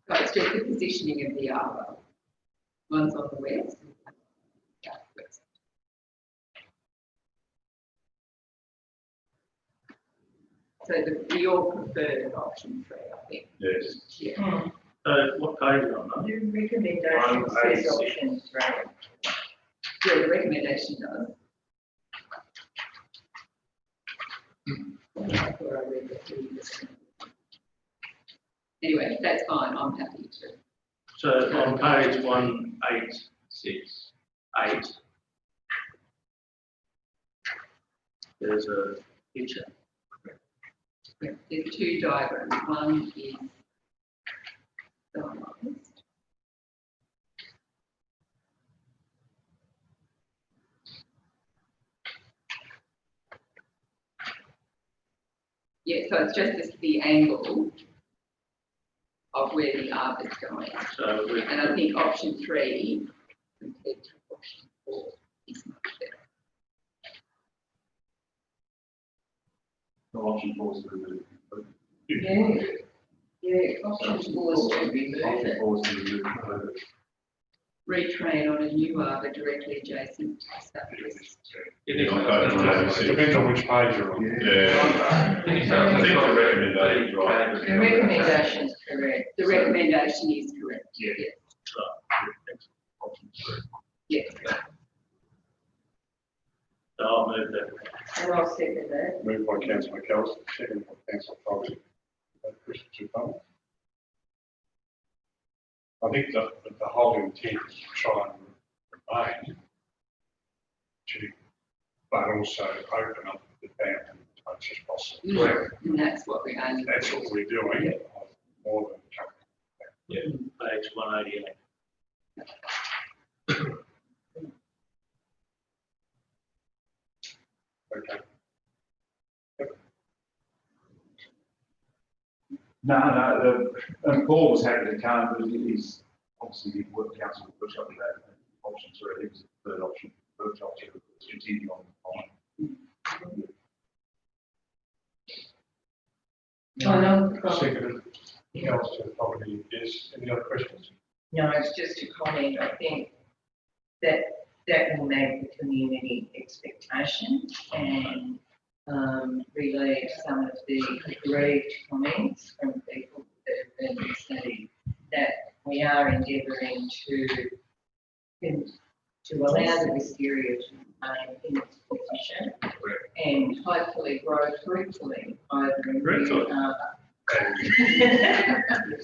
So it's just the positioning of the arbor. One's on the west. And one's on the southwest. So your preferred option 3, I think. Yes. Yeah. What page are on The recommendation says option 3. Yeah, the recommendation does. Anyway, that's fine, I'm happy to. So on page 186, there's a picture. There's 2 diagrams, one is summarised. Yeah, so it's just the angle of where the arbor is going. So we, And I think option 3 compared to option 4 is much better. Option 4 is removed. Yeah, option 4 is to remove Option it. 4 is removed. retrain on a new harbour directly adjacent to Southwest. It is. It depends on which page you're on. Yeah. I think the recommendation is right. The recommendation is correct. The recommendation is correct. Yeah. Yes. So I'll move that. And I'll second that. Moved by councillor McAllister, seconded by councillor Fogarty. Questions or comments? I think that the whole intent is to try and remain to, but also open up the bank as much as possible. Correct. And that's what we're aiming. That's what we're doing, more than. Yeah, page 188. Okay. No, Paul was happy to come, but he's obviously he'd work council with workshop with that options already, it was the third option, workshop to continue on. Seconded, councillor Fogarty, yes, any other questions? No, it's just a comment. I think that that will make the community expectation and relieve some of the aggrieved comments from people that have been saying that we are endeavouring to allow the wisteria to remain in its position and hopefully grow fruitfully over in Fruitfully. the harbour.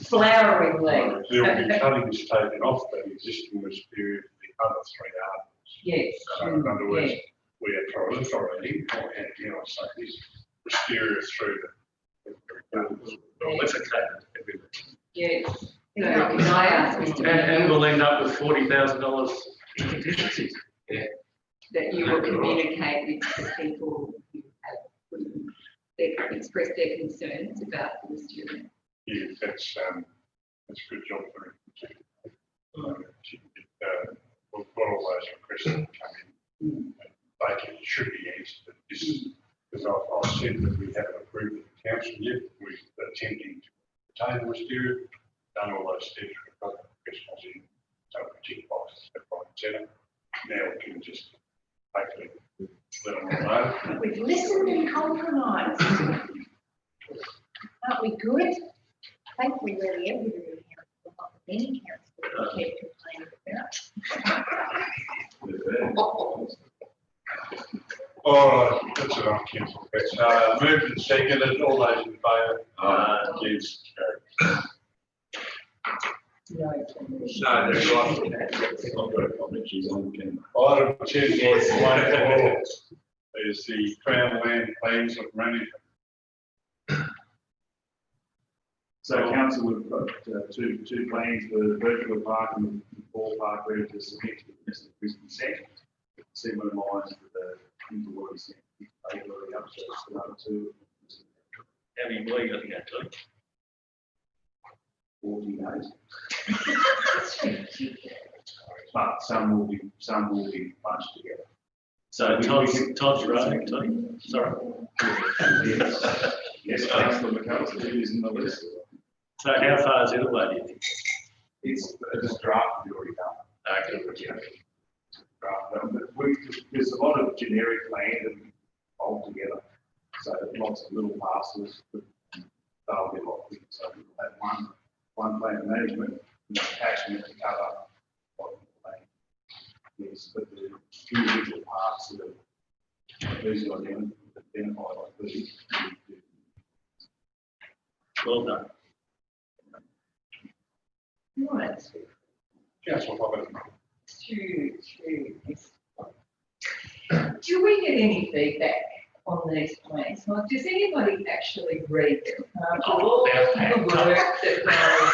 Floweringly. There'll be cuttings taken off the existing wisteria for the other 3 arbors. Yes. So in other words, Yeah. we are proliferating, and again, I say this, wisteria through the. Well, it's okay. Yes. So can I ask Mr. And we'll end up with $40,000 in contingencies. that you will communicate with the people who have expressed their concerns about the wisteria? Yeah, that's a good job for him. We've got all those requests that come in. They should be answered, but this is, because I've said that we haven't approved the council yet, we're attempting to retain the wisteria, done all those steps, we've got the professionals in, so we tick boxes, left, right, and centre. Now we can just hopefully let them know. We've listened and compromised. Aren't we good? Thankfully, we're the everybody council, not the many council we keep complaining about. All right, that's enough, council. It's moved and seconded, all those in favour? Against, carried. No. No, they're right. I've got a comment, she's on camera. Item 10.14 is the Crown Land Plans of Management. So council, we've got two plans, the virtual park and the ballpark ready to submit to the Minister of Consent. Similar lines to the interwater consent, they've already up to another two. How many more you got to go to? 48. But some will be bunched together. So Todd's running, Tony. Sorry. Yes, councillor McAllister, it is in the list. So how far is it away, do you think? It's just draft we've already done. Okay. Draft, but there's a lot of generic land and hold together. So lots of little parcels, but they'll be locked in. So we'll have one plan of management, attachment to cover what the plan is. But the individual parts that are visually identified like these. Well done. Right. Councillor Fogarty. Do we get any feedback on these plans? Like, does anybody actually read them? All the work that goes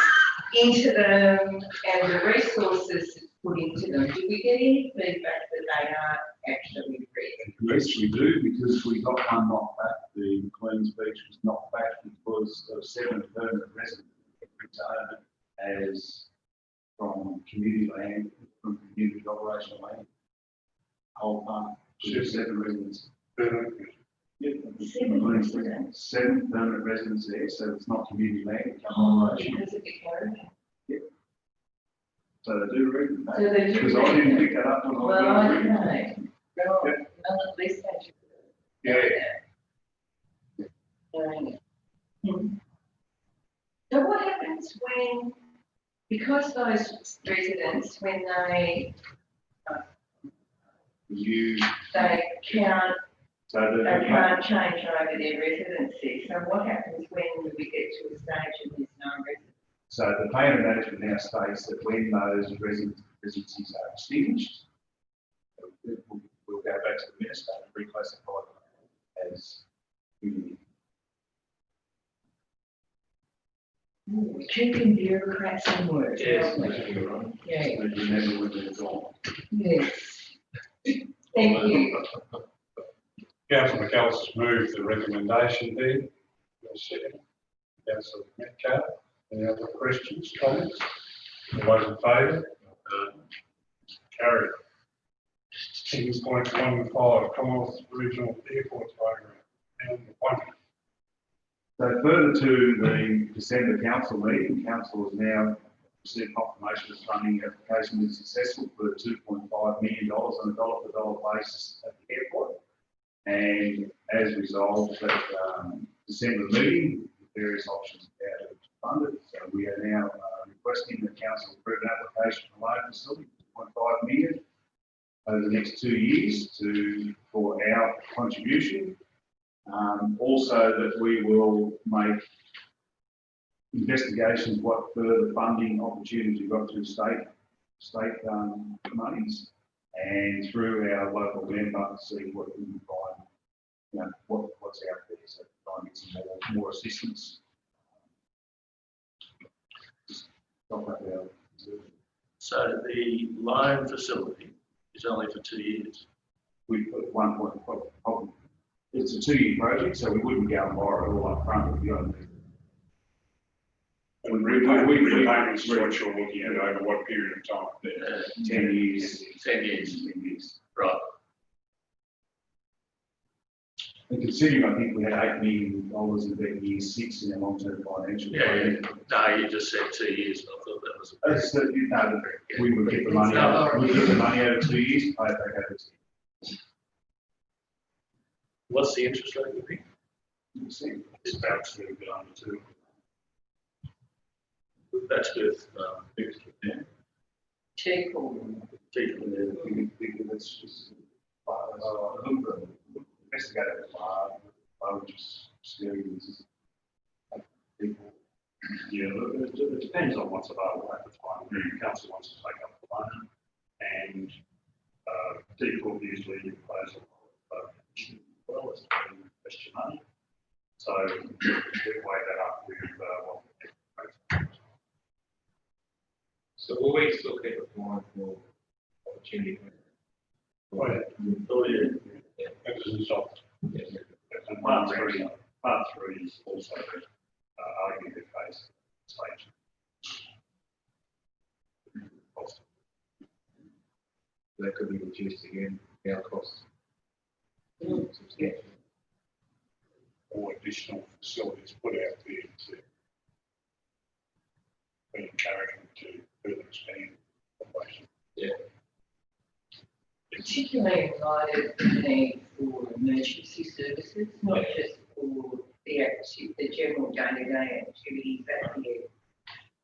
into them and the resources put into them, do we get any feedback that they are actually read? Yes, we do, because we got one knocked back. The Queen's Beach was knocked back because of 7 permanent residents returned as from community land, from community operational land. Whole park, 7 residents. Seven permanent residents there, so it's not community land, it's operation. Because of the code? So they do read them, So they do because I read didn't them. pick that up when I was Well, I reading. don't know. Right, none at this stage. Yeah. So what happens when, because those residents, when they You, can't, so they can't change over their residency, so what happens when we get to a stage and there's no residence? so the plan of management now states that when those residencies are extinguished, we'll go back to the minister and reclassify them as community. Keeping bureaucrats in work. Yes, aren't we? you're right. Yeah, So you remember when they're gone. yes. Thank you. Councillor McAllister's moved the recommendation there. Your second. Councillor Metcalfe, any other questions, comments? All those in favour? Carried. 10.15, Commonwealth Regional Airport Program, and appointment. So further to the December council meeting, council has now received confirmation that funding application is successful for $2.5 million on a dollar for dollar basis at the airport. And as resolved at December meeting, various options how to fund it. So we are now requesting that council approve an application for loan facility, $2.5 million over the next 2 years for our contribution. Also that we will make investigations what further funding opportunities we've got through state monies and through our local member see what we can find, you know, what's out there. So try and get some more assistance. Just top up our reserve. So the loan facility is only for 2 years. We put 1 point, it's a 2-year project, so we wouldn't go and borrow it all up front, to be honest. And repayments is what you're looking at over what period of time? 10 years. 10 years, 10 years. right. And considering, I think we had $8 million in about year 6 in our long-term financial plan. No, you just said 2 years, I thought that was. That's the, you know, we would get the money out, we get the money over 2 years, pay it back over 2 years. What's the interest rate, you think? It's about to go on to. That's with, Check or It's just, investigative, I would just scary people. Yeah, look, it depends on what's available at the time. The council wants to take up the loan and people usually plays a role well as to question money. So we weigh that up with what the So will we still keep applying for opportunity? Oh, yeah. That doesn't stop. And part three is also arguing the case stage. That could be reduced again, our costs. Substantially. Or additional facilities put out there to be encouragement to further expand population. Yeah. particularly in light of the need for emergency services, not just for the general day-to-day activities at the airport,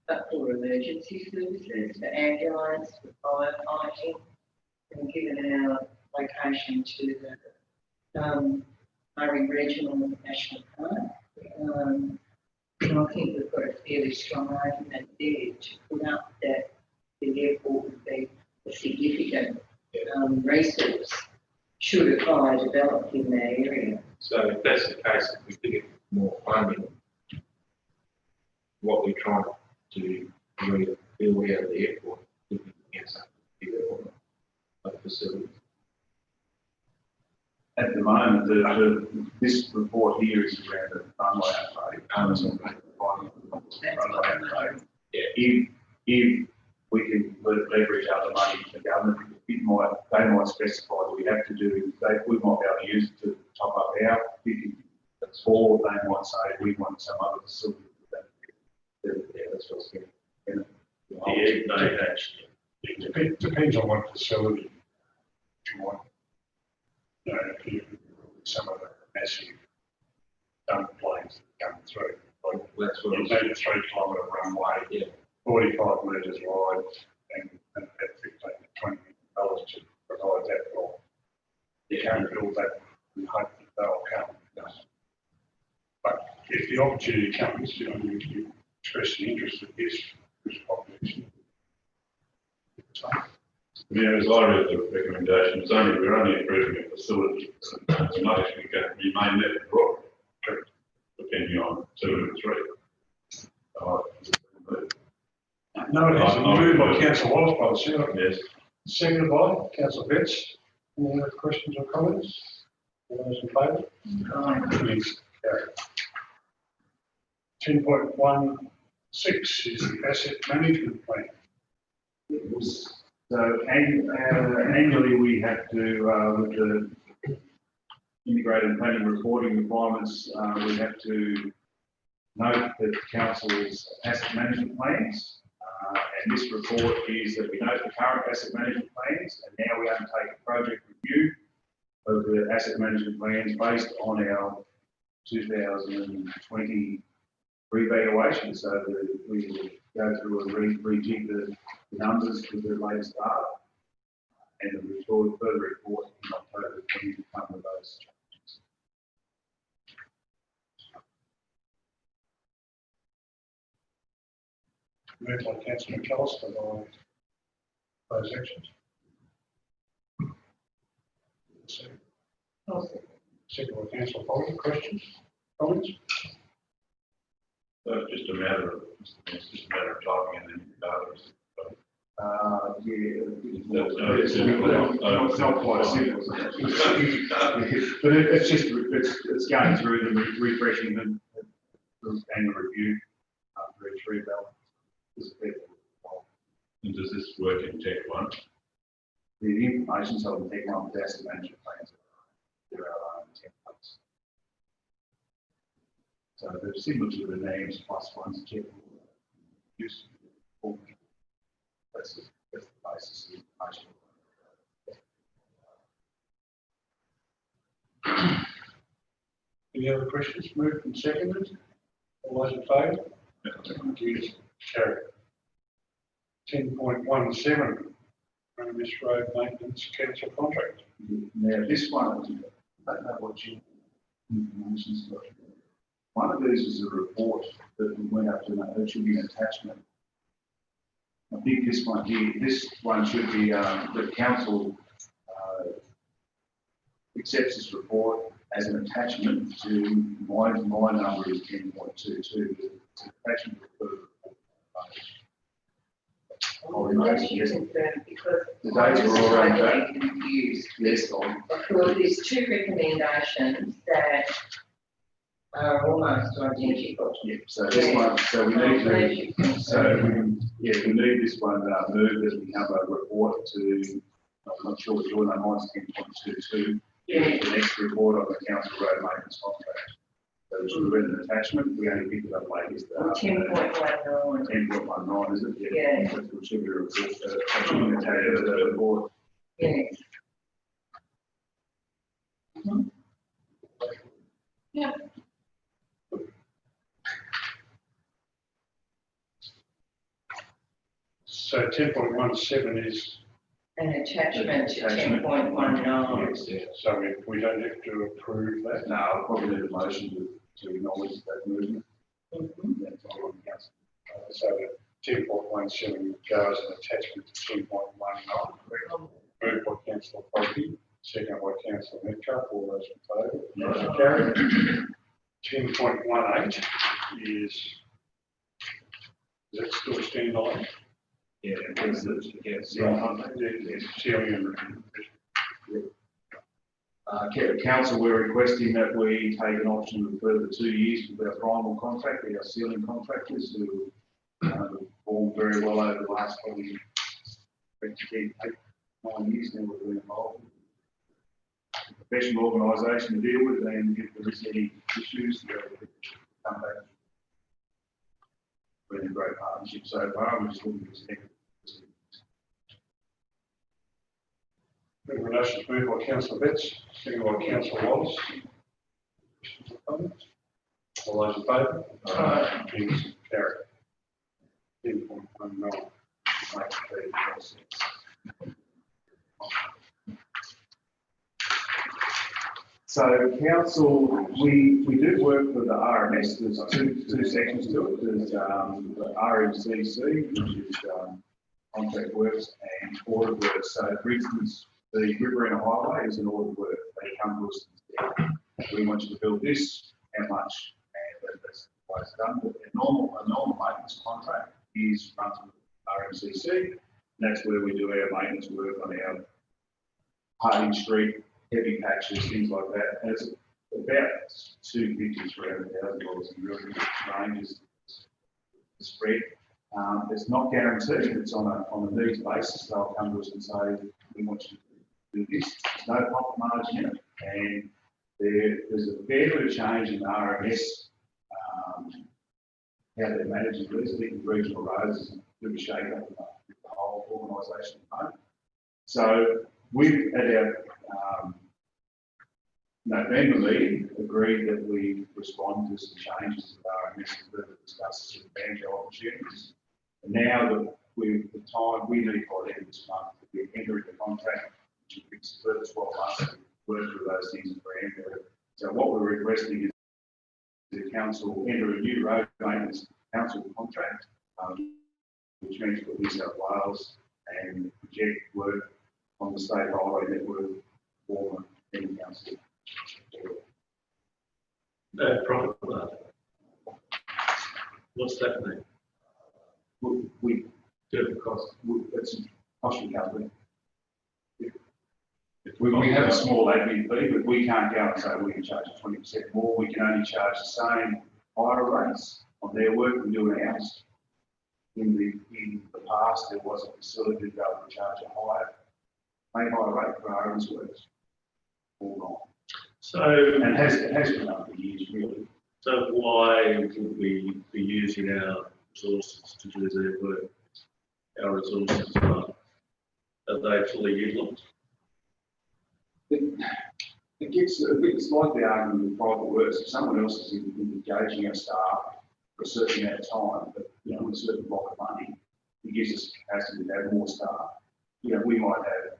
but for emergency services, for ambulance, for firefighting, and given our location to the Murray Regional National Park, and I think we've got a fairly strong argument there to put up that the airport would be a significant resource should a fire develop in that area. So if that's the case, if we get more funding, what we're trying to really build out of the airport, we can get something bigger on a facility. At the moment, this report here is around the runway upgrade. If we can leverage other money from the government, they might specify that we have to do, we might be able to use it to top up our 50, or they might say we want some other facility. Yeah, that's what's going to. They actually It depends on what facility you want. You know, if you, some of the massive dump planes that come through, like, That's you what I need was, a 3 kilometre runway, Yeah. 45 metres wide, and about 15 to $20 million to provide that for. You can't build that and hope that they'll come. But if the opportunity comes, you know, you express the interest of this population. Yeah, as I read the recommendation, we're only approving a facility. So it's not actually going to be main net profit, depending on 2 and 3. No, it hasn't. Moved by councillor Wallace, by the Senate. Yes. Seconded by councillor Betts. Any other questions or comments? All those in favour? Please, carried. 10.16 is the asset management plan. So annually, we have to, with the integrated planning reporting requirements, we have to note that council's asset management plans. And this report is that we note the current asset management plans, and now we undertake a project review of the asset management plans based on our 2020 revaluation. So that we will go through and rejig the numbers with the latest data, and then we will further report in October when we come with those changes. Moved by councillor McAllister by those actions. Second by councillor Foley. Questions? Comments? So it's just a matter of typing in the data. It's not quite simple. But it's just, it's going through the refreshing the annual review after each reval. And does this work in Tech 1? The information, so we take one with asset management plans. There are our own templates. So they're similar to the names plus ones check. Use. That's the basis of the information. Any other questions? Moved and seconded. All those in favour? Yes, carried. 10.17, Miss Road Maintenance Council contract. Now, this one, I don't know what your information's got. One of these is a report that we went up to, that should be an attachment. I think this one here, this one should be, the council accepts this report as an attachment to my number is 10.22. It's an attachment to the Unless you confirm, because The I'm dates just were all around totally confused. Yes, on. Because there's two recommendations that are almost identical. Yeah, so this one, so we need to, so we can, yeah, we need this one moved as we have a report to, I'm not sure what your name was, 10.22. The next report on the council road maintenance contract. So we should have read an attachment, we only picked it up latest. 10.19. 10.19, is it? Yeah. So it should be a report, attachment to the report. Yes. Yeah. So 10.17 is, An attachment to Attachment. 10.19. Yes, yeah. so we don't have to approve that. No, I'll probably need a motion to acknowledge that movement. Mhm. That's all on the council. So that 10.17 goes an attachment to 10.19. Moved by councillor Foley, second by councillor Metcalfe. All those in favour? Motion carried. 10.18 is that still stand on? yeah, it's, yes. Council, we're requesting that we take an option of further 2 years with our primal contract, our ceiling contractors who performed very well over the last probably 8, 9 years now we've been involved. Professional organisation to deal with, and if there is any issues, they'll come back. We're in a great partnership so far, we're just looking to extend. Recommendations moved by councillor Betts, seconded by councillor Wallace. All those in favour? Aye. Against, carried. 10.19. Make the process. So council, we do work with the RMS, there's two sections to it, there's the RMCC, which is contract works and audit works. So for instance, the Riverina Highway is an audit work, they come to us and say, we want you to build this, how much, and that's why it's done. But a normal maintenance contract is run to RMCC, and that's where we do our maintenance work on our Harding Street, heavy patches, things like that. And it's about $250,000 in really ranges the spread. It's not guaranteed, it's on a needs basis. They'll come to us and say, we want you to do this. There's no profit margin in it. And there's a fair bit of change in RMS, how they're managing this. I think the regional roads is a bit of a shake up the whole organisation at the moment. So we've at our November meeting agreed that we respond to some changes that RMS and further discuss some banjo opportunities. And now that the time we need by the end of this month to be entering the contract, which will be further 12 months to work through those things for Amber. So what we're requesting is the council enter a new road maintenance council contract, which means for New South Wales and project work on the state highway network for any council. No profit margin. What's that mean? We do the cost, it's a cost recovery. We have a small admin fee, but we can't go and say we can charge 20% more. We can only charge the same higher rates on their work we do in ours. In the past, there was a facility to go and charge a higher rate for our own works. All on. So, And it has been over the years, really. so why would we be using our resources to do their work? Our resources are they fully utilised? It gets a bit, it's like the argument with private works. If someone else is engaging our staff for a certain amount of time, but with a certain block of money, it gives us capacity to have more staff. We might have,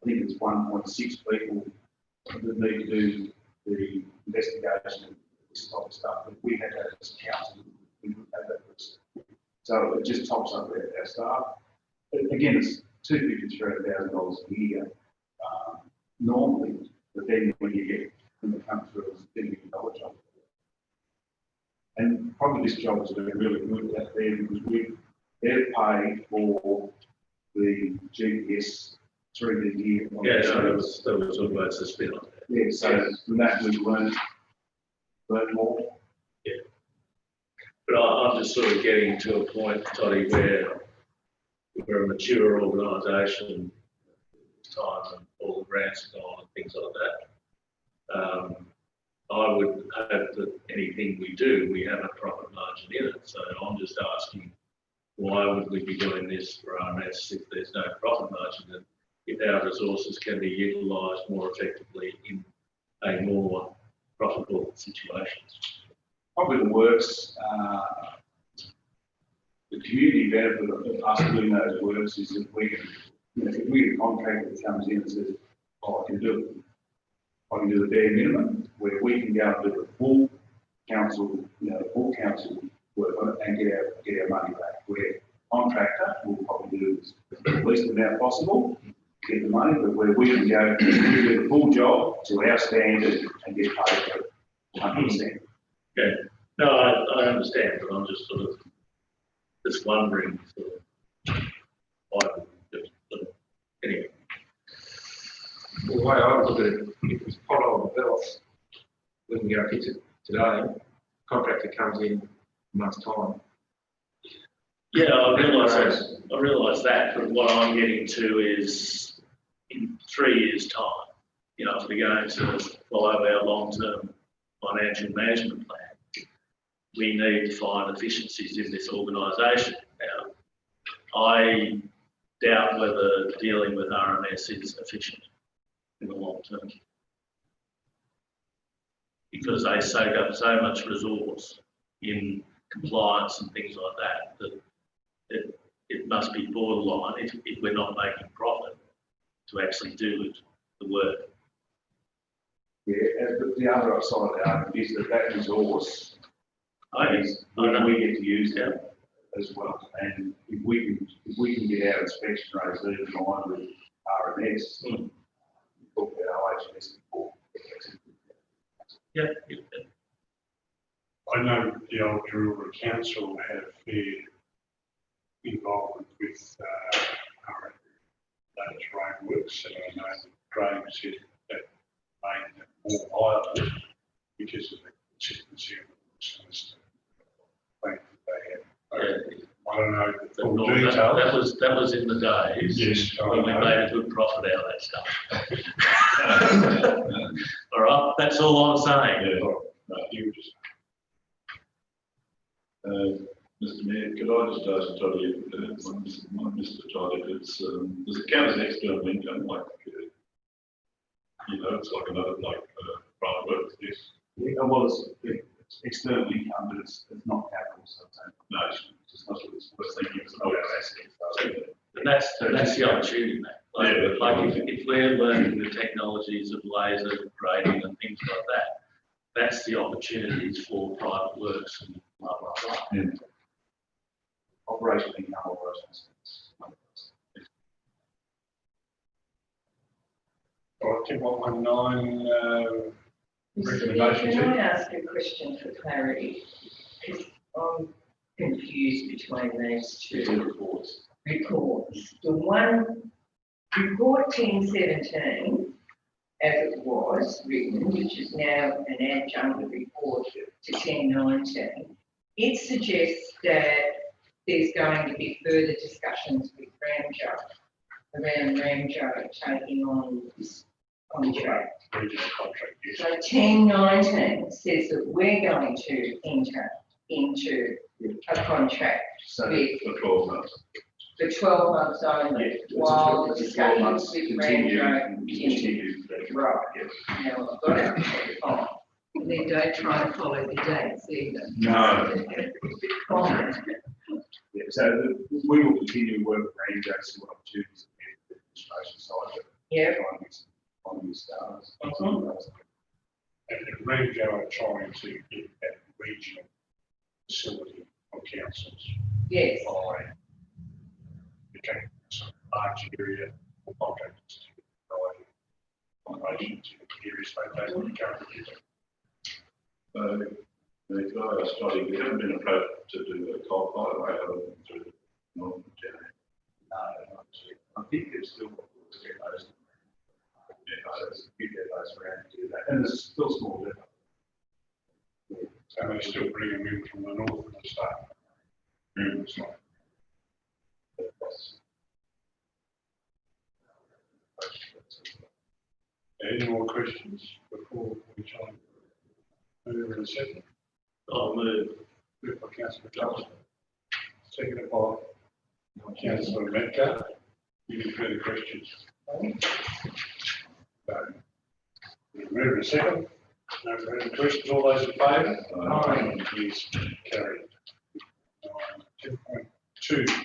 I think it's 1.6 people that need to do the investigation of this type of stuff. But we had that as a council, we would have that person. So it just tops up our staff. But again, it's $250,000 $300,000 a year normally, but then when they come through, it's a $10 million job. And probably this job is doing really good out there because they've paid for the GPS through the year. Yeah, so that was almost a spin on that. Yeah, so from that we've learned more. Yeah. But I'm just sort of getting to a point, Toddy, where we're a mature organisation, time and all the grants are gone and things like that. I would hope that anything we do, we have a profit margin in it. So I'm just asking, why would we be doing this for RMS if there's no profit margin? And if our resources can be utilised more effectively in a more profitable situation. Probably the works, the community benefit of us doing those works is that we can, if we get a contractor that comes in and says, oh, I can do the bare minimum, where we can go and do the full council, full council work on it and get our money back. Where contractor will probably do the least amount possible, get the money, but where we can go, we do the full job to our standard and get paid for it 100%. Okay. No, I understand, but I'm just sort of wondering why. Anyway. Well, the way I would look at it, if it's pothole on the belt, we can go fix it today. Contractor comes in a month's time. Yeah, I realise that, but what I'm getting to is in 3 years' time, if we're going to follow our long-term financial management plan, we need to find efficiencies in this organisation. Now, I doubt whether dealing with RMS is efficient. in the long term. Because they soak up so much resource in compliance and things like that, that it must be borderline if we're not making profit to actually do the work. Yeah, but the other side of the argument is that resource, I we get to use that as well. And if we can get our inspection rates in line with RMS, we talk about OHS before. Yeah. I know the old Drury Council had a fair involvement with our latest roadworks, and I know that Graham said that made it more viable because of the consistency of the works and they had. I don't know the full details. That was in the days. Yes, I when we know. made a good profit out of that stuff. All right, that's all I'm saying. Yeah. No, you just. Mr. Mayor, could I just ask Toddy, Mr. Toddy, does it count as an external income, like, it's like another, private work, yes? Yeah, well, it's external income, but it's not capital, so No, it's just not what it's thinking, it's not our assets. And that's the opportunity, mate. If we're learning the technologies of laser grading and things like that, that's the opportunities for private works and blah, blah, blah. Yeah. Operational income, operational expense. All right, 10.19, Mr. recommendation Can I to. ask a question for clarity? Because I'm confused between these two reports. The one, report 1017, as it was written, which is now an adjunct report to 1019, it suggests that there's going to be further discussions with Ramjo around Ramjo taking on this contract. Regional contract, yes. So 1019 says that we're going to enter into a contract So, with For 12 months. for 12 months only, yeah, while the it's 12 months discussions with continue, Ramjo continue. Right, now I've got it, fine. And then don't try to follow the dates either. No. Fine. Yeah, so we will continue to work with Range, see what opportunities are there for the administration side. Yeah. On the stars. And Rango are trying to get that regional facility on councils. Yes, By becoming some large area for contractors to provide operation to areas they don't currently do. The guy I studied, we haven't been approached to do a coal pilot, I haven't to Northern County. I think there's still those. There's a few depots around to do that, and there's still small depots. So they still bring them in from the north of the state. It's like, any more questions before we try and move in a second? I'll move. Moved by councillor Johnson. Seconded by councillor Metcalfe. Any further questions? No. Move in a second. No further questions. All those in favour? Aye. Yes, carried. 10.2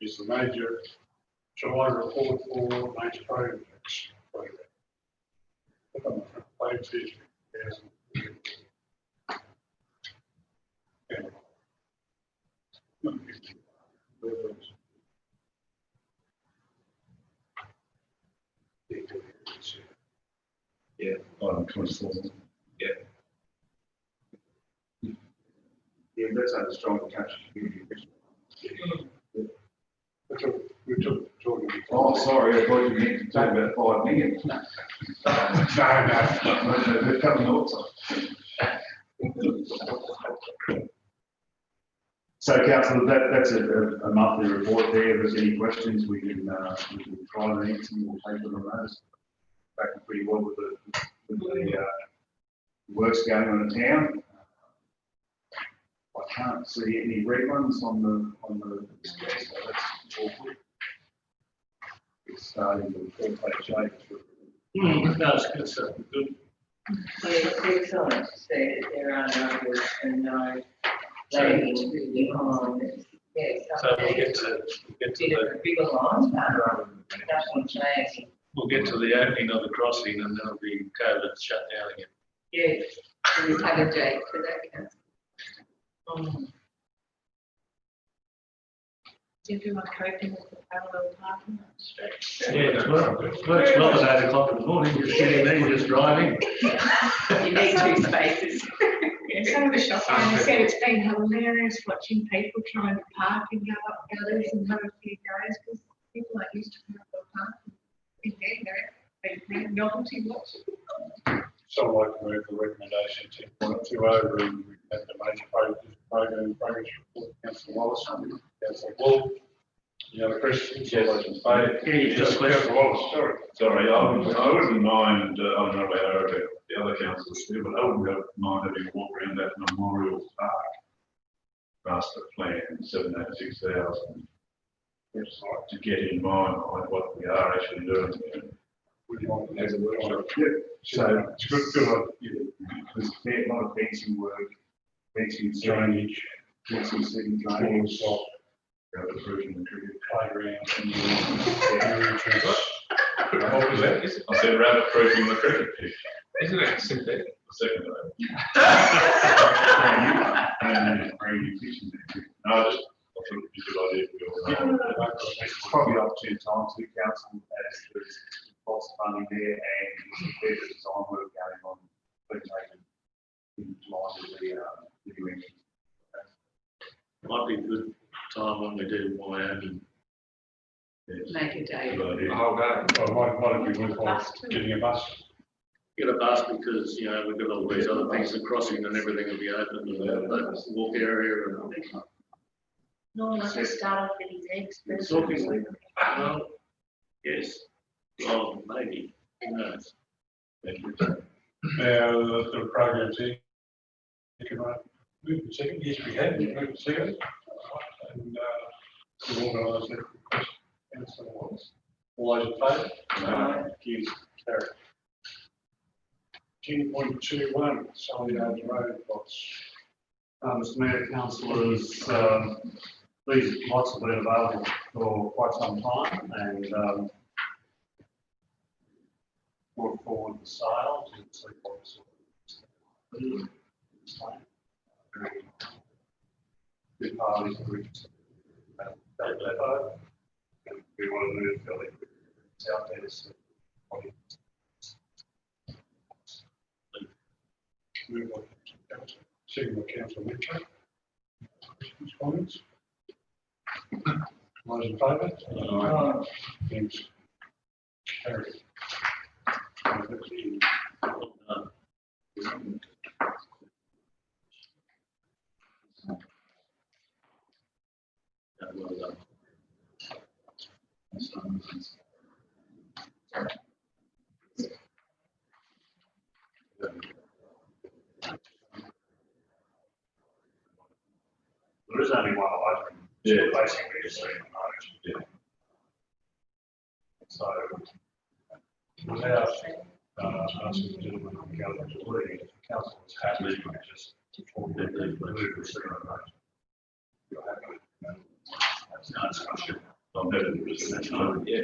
is the major July report for major projects. Look on the front page, there's 2000. Yeah, item 24. Yeah. Yeah, that's a strong country community. We took talking. Oh, sorry, I thought you meant to talk about 5 million. No. They're coming also. So, councillor, that's a monthly report there. If there's any questions, we can try and answer them or take them on those. Back pretty well with the works going on in town. I can't see any red ones on the display, so that's all good. It's starting with 4-page shape. No, it's good stuff, good. It's excellent to see that there are no rules and no lagging behind this. Yes. So we'll get to Did the, a bigger line, nothing changing. we'll get to the opening of the crossing and then it'll be COVID shut down again. Yes, we've had a date for that, councillor. Is everyone coping with the parallel parking? Yeah, it's well at 8 o'clock in the morning, you're sitting there, you're just driving. You need 2 spaces. Some of the shop owners said it's been hilarious watching people trying to park and go up gutters and have a few goes because people are used to parallel parking. In there, they're novelty watching. So I'd like to move the recommendation 10.2 over and at the major program progress report, Councillor Wallace, Councillor Wall. Any other questions? All those in favour? Yeah, you just Councillor Wallace, sorry. Sorry, I wouldn't mind, I don't know about the other councillors here, but I wouldn't mind having a walk around that Memorial Park master plan, 786,000. To get in mind on what we are actually doing. Would you want to have a workshop? So it's good, there's a fair lot of fencing work, fencing drainage, fencing setting drainage. Rabbit proofing the cricket. Playground. What was that? I said rabbit proofing the cricket pitch, Isn't it simple? the second and bringing fishing. No, I just, I think it's a good idea. It's probably up to time to council as there's lots of funding there and there's design work going on, but taken in line with the new engine. Might be a good time when we do Miami. Make a day. Good idea. The whole day. Well, might it be worthwhile getting a bus? Get a bus because, you know, we've got all these other things, the crossing and everything will be open, and the walk area and. No, let's just start off with his eggs. It's talking, well, yes, well, maybe, who knows? Now, the program's here. You can move the second, yes, we have, move the second. And, we'll organise that. Councillor Wallace. All those in favour? Against, carried. 10.21, Solid Road lots. Mr Mayor, councillors, these lots have been available for quite some time and brought forward the sale to see what's. Two parties are reached. And we want to move fairly quickly. It's out there, so. Move on to council. Second by Councillor Mitchell. Questions, comments? All those in favour? Against, carried. Well done. There is only one item. Yeah. Basically, it's the motion. Yeah. So, without, asking the gentleman on the council to leave, the council is happy to just move the second motion. You're happy? No, it's not sure. I'm happy to receive that. Yeah,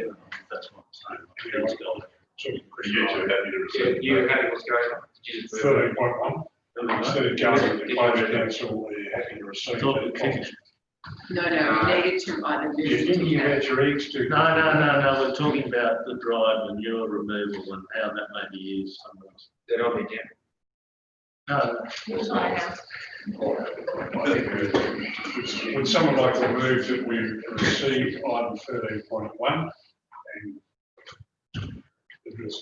that's what I'm saying. It's got- Sort of Are you two happy to Yeah, receive? you had what's going on. Did you just move? 13.1, instead of going to the closure council, we're happy to receive. Talk- it. No, we needed to either You're visit thinking about your eggs too. No, we're talking about the drive and your removal and how that may be used somewhere else. They're on the agenda. No, It's my house. Would someone like to move that we receive item 13.1 and address?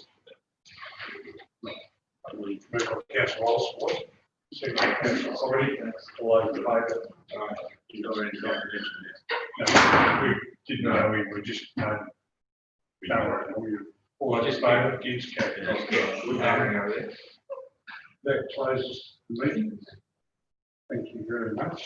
Moved by Councillor Wallace, what? Second by Councillor Corrigan, all those in favour? you've already got it. No, we didn't know, we were just, no, all those in favour, against, carried. We're having over there. That closes the meeting. Thank you very much.